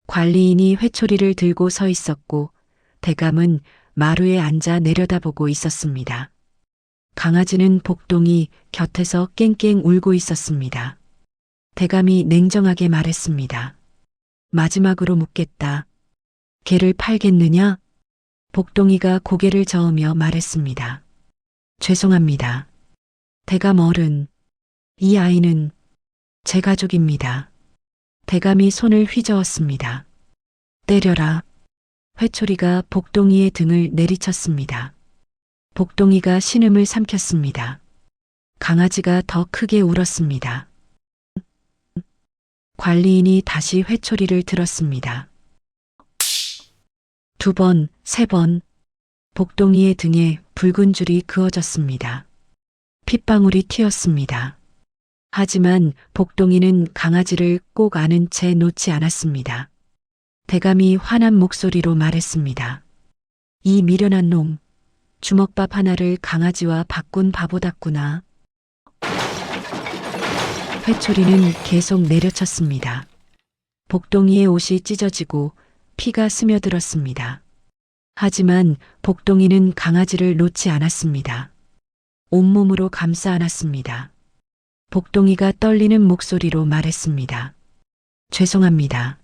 Speaker 2: 관리인이 회초리를 들고 서 있었고 대감은 마루에 앉아 내려다보고 있었습니다. 강아지는 복동이 곁에서 깽깽 울고 있었습니다. 대감이 냉정하게 말했습니다. 마지막으로 묻겠다. 개를 팔겠느냐? 복동이가 고개를 저으며 말했습니다. 죄송합니다. 대감 어른, 이 아이는 제 가족입니다. 대감이 손을 휘저었습니다. 때려라. 회초리가 복동이의 등을 내리쳤습니다. 복동이가 신음을 삼켰습니다. 강아지가 더 크게 울었습니다. 관리인이 다시 회초리를 들었습니다. 2번, 3번. 복동이의 등에 붉은 줄이 그어졌습니다. 핏방울이 튀었습니다. 하지만 복동이는 강아지를 꼭 안은 채 놓지 않았습니다. 대감이 화난 목소리로 말했습니다. 이 미련한 놈, 주먹밥 하나를 강아지와 바꾼 바보답구나. 회초리는 계속 내려쳤습니다. 복동이의 옷이 찢어지고 피가 스며들었습니다. 하지만 복동이는 강아지를 놓지 않았습니다. 온몸으로 감싸 안았습니다. 복동이가 떨리는 목소리로 말했습니다. 죄송합니다.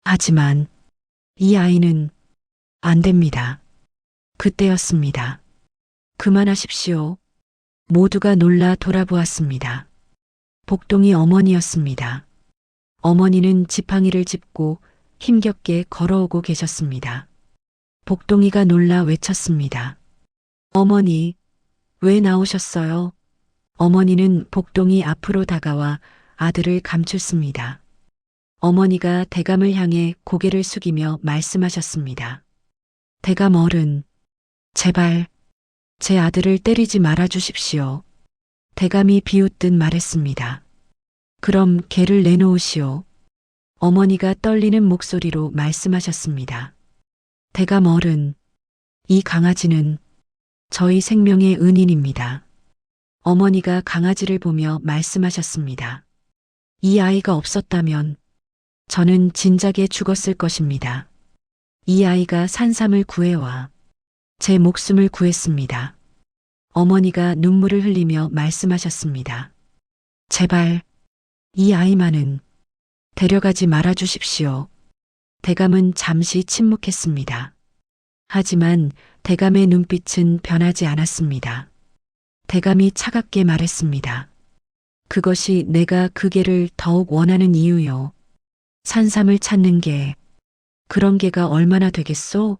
Speaker 2: 하지만 이 아이는 안 됩니다. 그때였습니다. 그만하십시오. 모두가 놀라 돌아보았습니다. 복동이 어머니였습니다. 어머니는 지팡이를 짚고 힘겹게 걸어오고 계셨습니다. 복동이가 놀라 외쳤습니다. 어머니, 왜 나오셨어요? 어머니는 복동이 앞으로 다가와 아들을 감췄습니다. 어머니가 대감을 향해 고개를 숙이며 말씀하셨습니다. 대감 어른, 제발 제 아들을 때리지 말아 주십시오. 대감이 비웃듯 말했습니다. 그럼 개를 내놓으시오. 어머니가 떨리는 목소리로 말씀하셨습니다. 대감 어른, 이 강아지는 저희 생명의 은인입니다. 어머니가 강아지를 보며 말씀하셨습니다. 이 아이가 없었다면 저는 진작에 죽었을 것입니다. 이 아이가 산삼을 구해와 제 목숨을 구했습니다. 어머니가 눈물을 흘리며 말씀하셨습니다. 제발 이 아이만은 데려가지 말아 주십시오. 대감은 잠시 침묵했습니다. 하지만 대감의 눈빛은 변하지 않았습니다. 대감이 차갑게 말했습니다. 그것이 내가 그 개를 더욱 원하는 이유요. 산삼을 찾는 개, 그런 개가 얼마나 되겠소?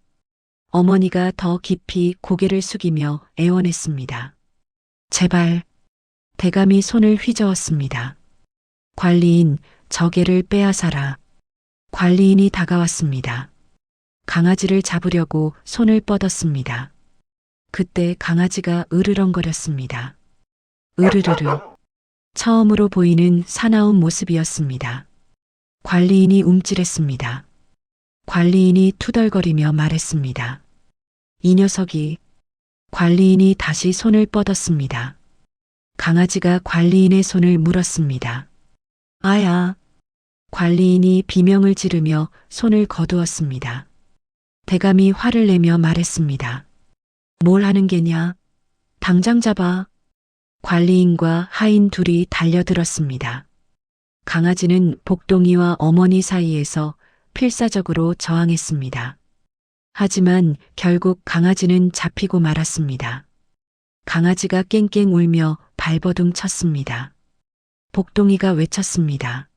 Speaker 2: 어머니가 더 깊이 고개를 숙이며 애원했습니다. 제발. 대감이 손을 휘저었습니다. 관리인, 저 개를 빼앗아라. 관리인이 다가왔습니다. 강아지를 잡으려고 손을 뻗었습니다. 그때 강아지가 으르렁거렸습니다. 으르르르. 처음으로 보이는 사나운 모습이었습니다. 관리인이 움찔했습니다. 관리인이 투덜거리며 말했습니다. 이 녀석이. 관리인이 다시 손을 뻗었습니다. 강아지가 관리인의 손을 물었습니다. 아야. 관리인이 비명을 지르며 손을 거두었습니다. 대감이 화를 내며 말했습니다. 뭘 하는 게냐? 당장 잡아. 관리인과 하인 둘이 달려들었습니다. 강아지는 복동이와 어머니 사이에서 필사적으로 저항했습니다. 하지만 결국 강아지는 잡히고 말았습니다. 강아지가 깽깽 울며 발버둥 쳤습니다. 복동이가 외쳤습니다.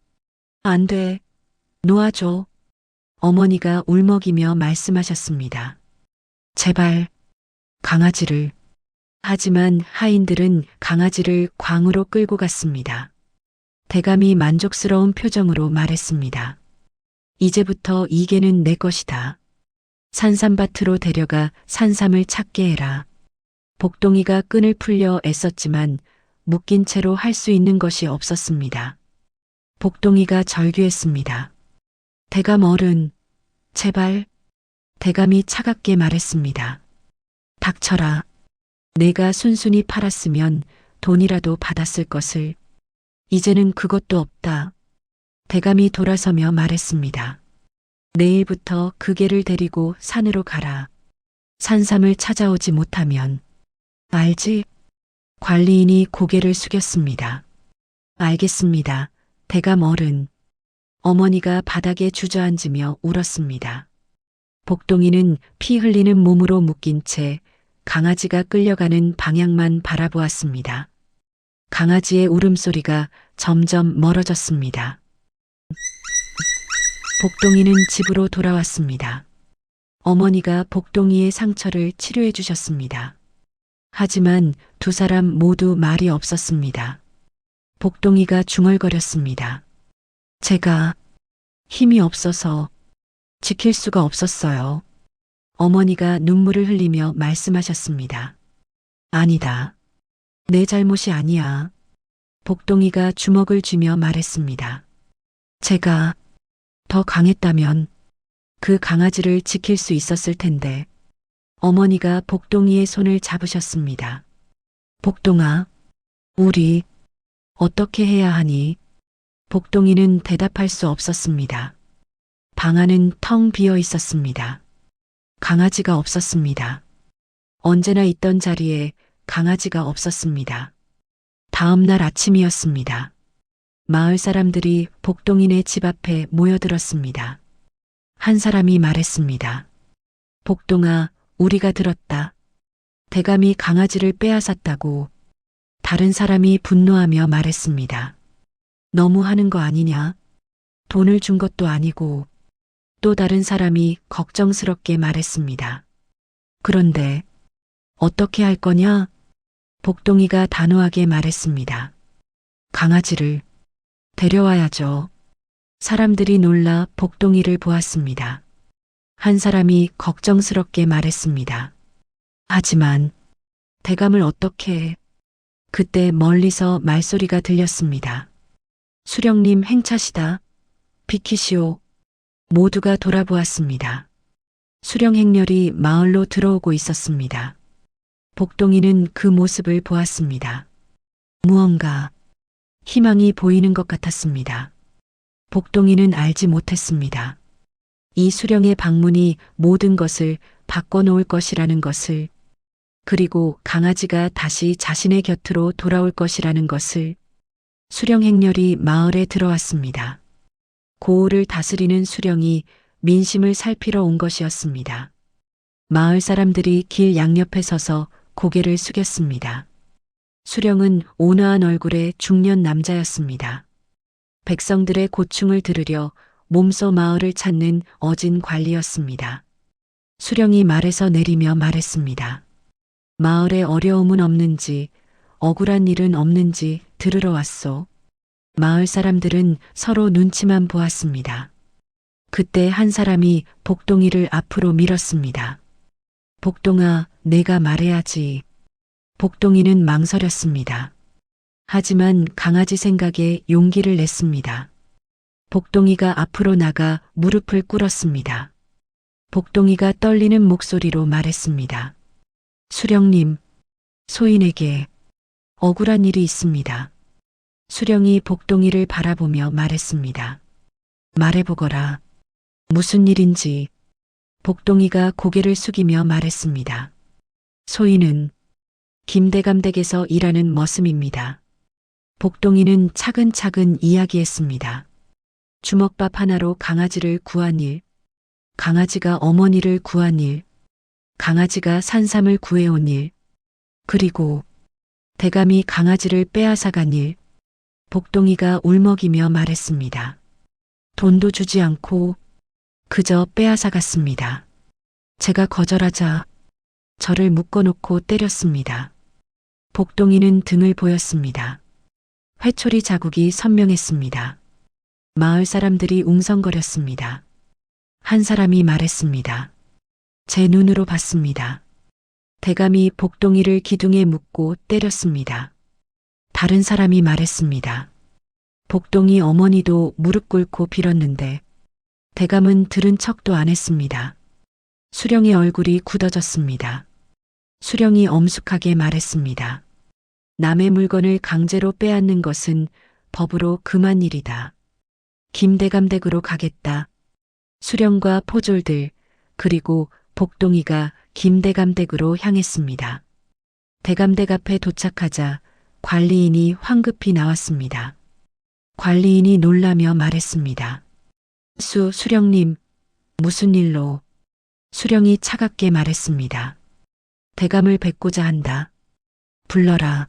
Speaker 2: 안 돼. 놓아줘. 어머니가 울먹이며 말씀하셨습니다. 제발, 강아지를. 하지만 하인들은 강아지를 광으로 끌고 갔습니다. 대감이 만족스러운 표정으로 말했습니다. 이제부터 이 개는 내 것이다. 산삼밭으로 데려가 산삼을 찾게 해라. 복동이가 끈을 풀려 애썼지만 묶인 채로 할 수 있는 것이 없었습니다. 복동이가 절규했습니다. 대감 어른, 제발. 대감이 차갑게 말했습니다. 닥쳐라. 내가 순순히 팔았으면 돈이라도 받았을 것을. 이제는 그것도 없다. 대감이 돌아서며 말했습니다. 내일부터 그 개를 데리고 산으로 가라. 산삼을 찾아오지 못하면 알지? 관리인이 고개를 숙였습니다. 알겠습니다. 대감 어른. 어머니가 바닥에 주저앉으며 울었습니다. 복동이는 피 흘리는 몸으로 묶인 채 강아지가 끌려가는 방향만 바라보았습니다. 강아지의 울음소리가 점점 멀어졌습니다. 복동이는 집으로 돌아왔습니다. 어머니가 복동이의 상처를 치료해 주셨습니다. 하지만 두 사람 모두 말이 없었습니다. 복동이가 중얼거렸습니다. 제가 힘이 없어서 지킬 수가 없었어요. 어머니가 눈물을 흘리며 말씀하셨습니다. 아니다. 내 잘못이 아니야. 복동이가 주먹을 쥐며 말했습니다. 제가 더 강했다면 그 강아지를 지킬 수 있었을 텐데. 어머니가 복동이의 손을 잡으셨습니다. 복동아, 우리 어떻게 해야 하니? 복동이는 대답할 수 없었습니다. 방 안은 텅 비어 있었습니다. 강아지가 없었습니다. 언제나 있던 자리에 강아지가 없었습니다. 다음 날 아침이었습니다. 마을 사람들이 복동이네 집 앞에 모여들었습니다. 한 사람이 말했습니다. 복동아, 우리가 들었다. 대감이 강아지를 빼앗았다고. 다른 사람이 분노하며 말했습니다. 너무하는 거 아니냐? 돈을 준 것도 아니고. 또 다른 사람이 걱정스럽게 말했습니다. 그런데 어떻게 할 거냐? 복동이가 단호하게 말했습니다. 강아지를 데려와야죠. 사람들이 놀라 복동이를 보았습니다. 한 사람이 걱정스럽게 말했습니다. 하지만 대감을 어떻게 해? 그때 멀리서 말소리가 들렸습니다. 수령님 행차시다. 비키시오. 모두가 돌아보았습니다. 수령 행렬이 마을로 들어오고 있었습니다. 복동이는 그 모습을 보았습니다. 무언가 희망이 보이는 것 같았습니다. 복동이는 알지 못했습니다. 이 수령의 방문이 모든 것을 바꿔놓을 것이라는 것을, 그리고 강아지가 다시 자신의 곁으로 돌아올 것이라는 것을. 수령 행렬이 마을에 들어왔습니다. 고을을 다스리는 수령이 민심을 살피러 온 것이었습니다. 마을 사람들이 길 양옆에 서서 고개를 숙였습니다. 수령은 온화한 얼굴의 중년 남자였습니다. 백성들의 고충을 들으려 몸소 마을을 찾는 어진 관리였습니다. 수령이 말에서 내리며 말했습니다. 마을에 어려움은 없는지, 억울한 일은 없는지 들으러 왔소. 마을 사람들은 서로 눈치만 보았습니다. 그때 한 사람이 복동이를 앞으로 밀었습니다. 복동아, 내가 말해야지. 복동이는 망설였습니다. 하지만 강아지 생각에 용기를 냈습니다. 복동이가 앞으로 나가 무릎을 꿇었습니다. 복동이가 떨리는 목소리로 말했습니다. 수령님, 소인에게 억울한 일이 있습니다. 수령이 복동이를 바라보며 말했습니다. 말해보거라. 무슨 일인지. 복동이가 고개를 숙이며 말했습니다. 소인은 김대감 댁에서 일하는 머슴입니다. 복동이는 차근차근 이야기했습니다. 주먹밥 하나로 강아지를 구한 일, 강아지가 어머니를 구한 일, 강아지가 산삼을 구해온 일, 그리고 대감이 강아지를 빼앗아간 일. 복동이가 울먹이며 말했습니다. 돈도 주지 않고 그저 빼앗아갔습니다. 제가 거절하자 저를 묶어놓고 때렸습니다. 복동이는 등을 보였습니다. 회초리 자국이 선명했습니다. 마을 사람들이 웅성거렸습니다. 한 사람이 말했습니다. 제 눈으로 봤습니다. 대감이 복동이를 기둥에 묶고 때렸습니다. 다른 사람이 말했습니다. 복동이 어머니도 무릎 꿇고 빌었는데 대감은 들은 척도 안 했습니다. 수령의 얼굴이 굳어졌습니다. 수령이 엄숙하게 말했습니다. 남의 물건을 강제로 빼앗는 것은 법으로 금한 일이다. 김대감 댁으로 가겠다. 수령과 포졸들, 그리고 복동이가 김대감 댁으로 향했습니다. 대감댁 앞에 도착하자 관리인이 황급히 나왔습니다. 관리인이 놀라며 말했습니다. 수령님, 무슨 일로? 수령이 차갑게 말했습니다. 대감을 뵙고자 한다. 불러라.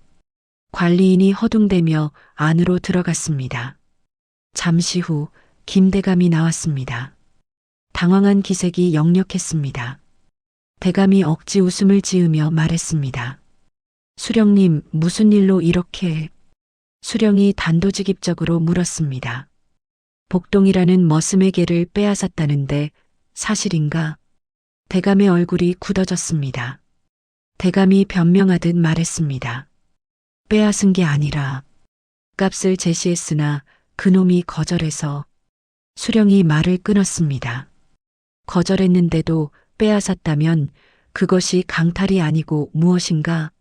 Speaker 2: 관리인이 허둥대며 안으로 들어갔습니다. 잠시 후 김대감이 나왔습니다. 당황한 기색이 역력했습니다. 대감이 억지 웃음을 지으며 말했습니다. 수령님, 무슨 일로 이렇게? 수령이 단도직입적으로 물었습니다. 복동이라는 머슴의 개를 빼앗았다는데 사실인가? 대감의 얼굴이 굳어졌습니다. 대감이 변명하듯 말했습니다. 빼앗은 게 아니라 값을 제시했으나 그놈이 거절해서. 수령이 말을 끊었습니다. 거절했는데도 빼앗았다면 그것이 강탈이 아니고 무엇인가?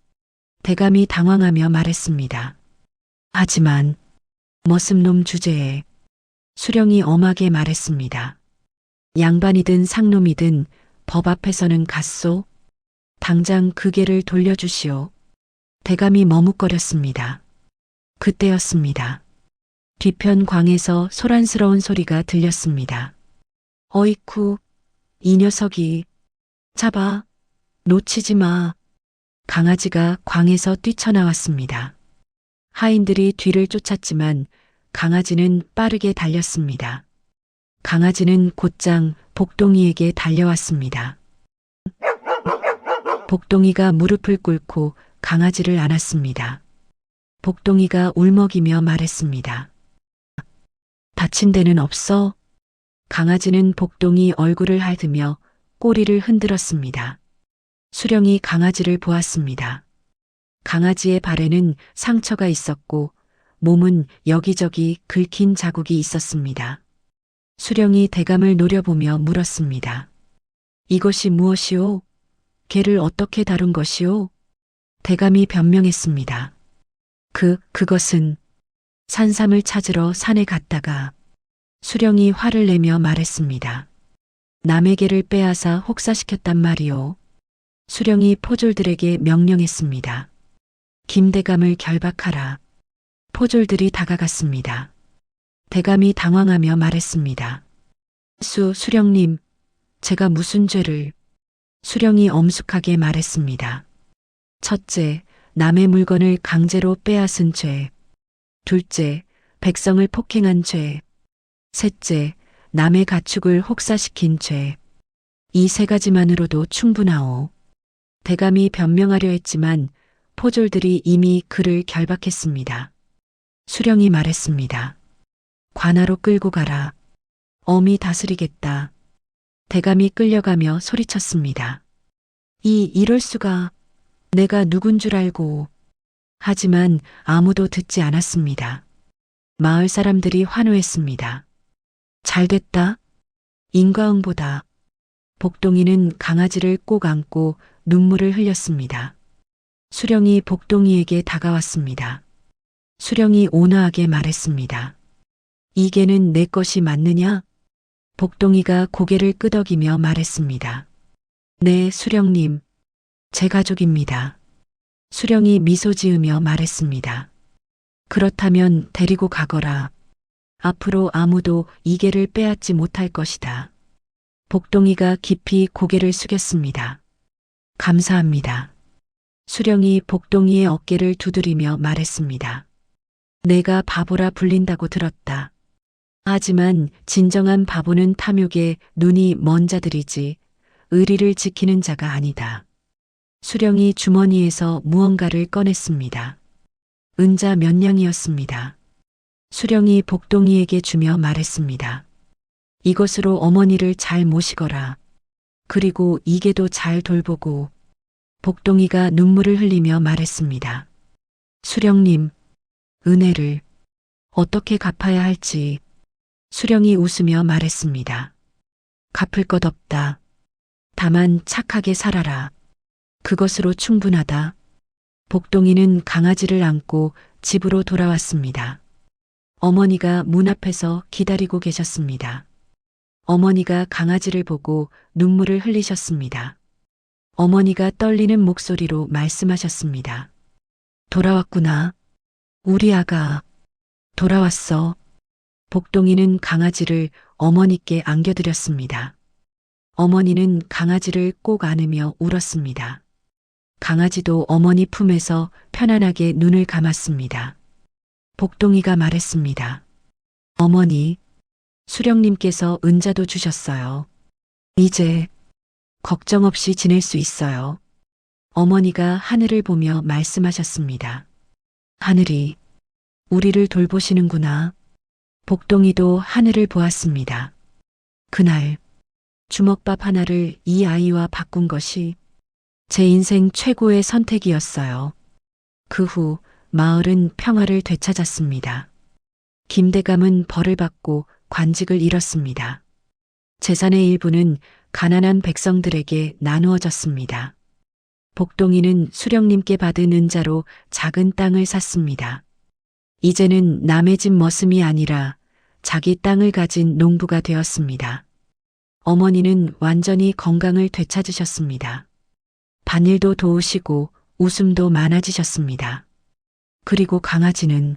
Speaker 2: 대감이 당황하며 말했습니다. 하지만 머슴놈 주제에. 수령이 엄하게 말했습니다. 양반이든 상놈이든 법 앞에서는 같소. 당장 그 개를 돌려주시오. 대감이 머뭇거렸습니다. 그때였습니다. 뒤편 광에서 소란스러운 소리가 들렸습니다. 어이쿠, 이 녀석이. 잡아, 놓치지 마. 강아지가 광에서 뛰쳐나왔습니다. 하인들이 뒤를 쫓았지만 강아지는 빠르게 달렸습니다. 강아지는 곧장 복동이에게 달려왔습니다. 복동이가 무릎을 꿇고 강아지를 안았습니다. 복동이가 울먹이며 말했습니다. 다친 데는 없어? 강아지는 복동이 얼굴을 핥으며 꼬리를 흔들었습니다. 수령이 강아지를 보았습니다. 강아지의 발에는 상처가 있었고 몸은 여기저기 긁힌 자국이 있었습니다. 수령이 대감을 노려보며 물었습니다. 이것이 무엇이오? 개를 어떻게 다룬 것이오? 대감이 변명했습니다. 그것은 산삼을 찾으러 산에 갔다가. 수령이 화를 내며 말했습니다. 남의 개를 빼앗아 혹사시켰단 말이오. 수령이 포졸들에게 명령했습니다. 김대감을 결박하라. 포졸들이 다가갔습니다. 대감이 당황하며 말했습니다. 수령님, 제가 무슨 죄를? 수령이 엄숙하게 말했습니다. 첫째, 남의 물건을 강제로 빼앗은 죄. 둘째, 백성을 폭행한 죄. 셋째, 남의 가축을 혹사시킨 죄. 이 세 가지만으로도 충분하오. 대감이 변명하려 했지만 포졸들이 이미 그를 결박했습니다. 수령이 말했습니다. 관하로 끌고 가라. 엄히 다스리겠다. 대감이 끌려가며 소리쳤습니다. 이럴 수가. 내가 누군 줄 알고. 하지만 아무도 듣지 않았습니다. 마을 사람들이 환호했습니다. 잘됐다. 인과응보다. 복동이는 강아지를 꼭 안고 눈물을 흘렸습니다. 수령이 복동이에게 다가왔습니다. 수령이 온화하게 말했습니다. 이 개는 내 것이 맞느냐? 복동이가 고개를 끄덕이며 말했습니다. 네, 수령님. 제 가족입니다. 수령이 미소 지으며 말했습니다. 그렇다면 데리고 가거라. 앞으로 아무도 이 개를 빼앗지 못할 것이다. 복동이가 깊이 고개를 숙였습니다. 감사합니다. 수령이 복동이의 어깨를 두드리며 말했습니다. 내가 바보라 불린다고 들었다. 하지만 진정한 바보는 탐욕에 눈이 먼 자들이지 의리를 지키는 자가 아니다. 수령이 주머니에서 무언가를 꺼냈습니다. 은자 몇 냥이었습니다. 수령이 복동이에게 주며 말했습니다. 이것으로 어머니를 잘 모시거라. 그리고 이게도 잘 돌보고. 복동이가 눈물을 흘리며 말했습니다. 수령님, 은혜를 어떻게 갚아야 할지. 수령이 웃으며 말했습니다. 갚을 것 없다. 다만 착하게 살아라. 그것으로 충분하다. 복동이는 강아지를 안고 집으로 돌아왔습니다. 어머니가 문 앞에서 기다리고 계셨습니다. 어머니가 강아지를 보고 눈물을 흘리셨습니다. 어머니가 떨리는 목소리로 말씀하셨습니다. 돌아왔구나. 우리 아가. 돌아왔어. 복동이는 강아지를 어머니께 안겨드렸습니다. 어머니는 강아지를 꼭 안으며 울었습니다. 강아지도 어머니 품에서 편안하게 눈을 감았습니다. 복동이가 말했습니다. 어머니, 수령님께서 은자도 주셨어요. 이제 걱정 없이 지낼 수 있어요. 어머니가 하늘을 보며 말씀하셨습니다. 하늘이 우리를 돌보시는구나. 복동이도 하늘을 보았습니다. 그날 주먹밥 하나를 이 아이와 바꾼 것이 제 인생 최고의 선택이었어요. 그 후 마을은 평화를 되찾았습니다. 김대감은 벌을 받고 관직을 잃었습니다. 재산의 일부는 가난한 백성들에게 나누어졌습니다. 복동이는 수령님께 받은 은자로 작은 땅을 샀습니다. 이제는 남의 집 머슴이 아니라 자기 땅을 가진 농부가 되었습니다. 어머니는 완전히 건강을 되찾으셨습니다. 밭일도 도우시고 웃음도 많아지셨습니다. 그리고 강아지는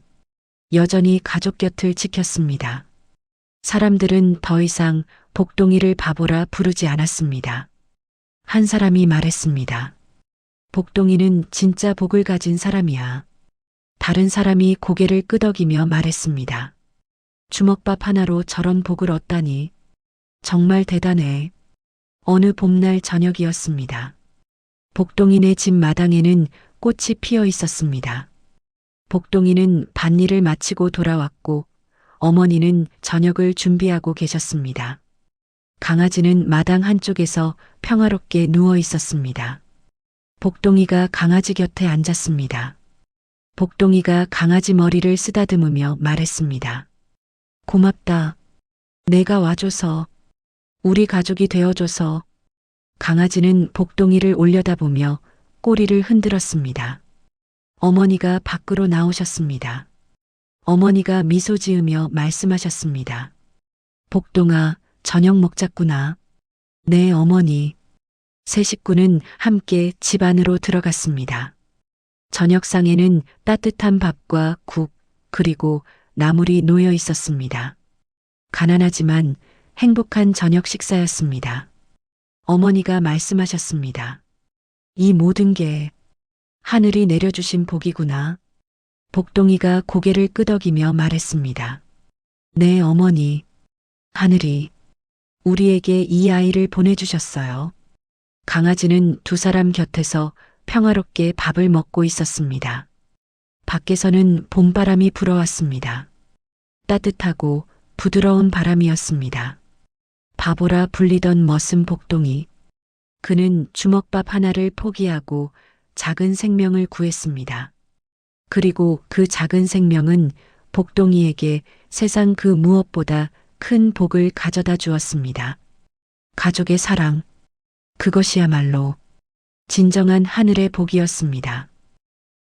Speaker 2: 여전히 가족 곁을 지켰습니다. 사람들은 더 이상 복동이를 바보라 부르지 않았습니다. 한 사람이 말했습니다. 복동이는 진짜 복을 가진 사람이야. 다른 사람이 고개를 끄덕이며 말했습니다. 주먹밥 하나로 저런 복을 얻다니. 정말 대단해. 어느 봄날 저녁이었습니다. 복동이네 집 마당에는 꽃이 피어 있었습니다. 복동이는 밭일을 마치고 돌아왔고 어머니는 저녁을 준비하고 계셨습니다. 강아지는 마당 한쪽에서 평화롭게 누워 있었습니다. 복동이가 강아지 곁에 앉았습니다. 복동이가 강아지 머리를 쓰다듬으며 말했습니다. 고맙다. 내가 와줘서, 우리 가족이 되어줘서. 강아지는 복동이를 올려다보며 꼬리를 흔들었습니다. 어머니가 밖으로 나오셨습니다. 어머니가 미소 지으며 말씀하셨습니다. 복동아, 저녁 먹자꾸나. 네, 어머니. 세 식구는 함께 집 안으로 들어갔습니다. 저녁상에는 따뜻한 밥과 국, 그리고 나물이 놓여 있었습니다. 가난하지만 행복한 저녁 식사였습니다. 어머니가 말씀하셨습니다. 이 모든 게 하늘이 내려주신 복이구나. 복동이가 고개를 끄덕이며 말했습니다. 네, 어머니. 하늘이 우리에게 이 아이를 보내주셨어요. 강아지는 두 사람 곁에서 평화롭게 밥을 먹고 있었습니다. 밖에서는 봄바람이 불어왔습니다. 따뜻하고 부드러운 바람이었습니다. 바보라 불리던 머슴 복동이. 그는 주먹밥 하나를 포기하고 작은 생명을 구했습니다. 그리고 그 작은 생명은 복동이에게 세상 그 무엇보다 큰 복을 가져다 주었습니다. 가족의 사랑. 그것이야말로 진정한 하늘의 복이었습니다.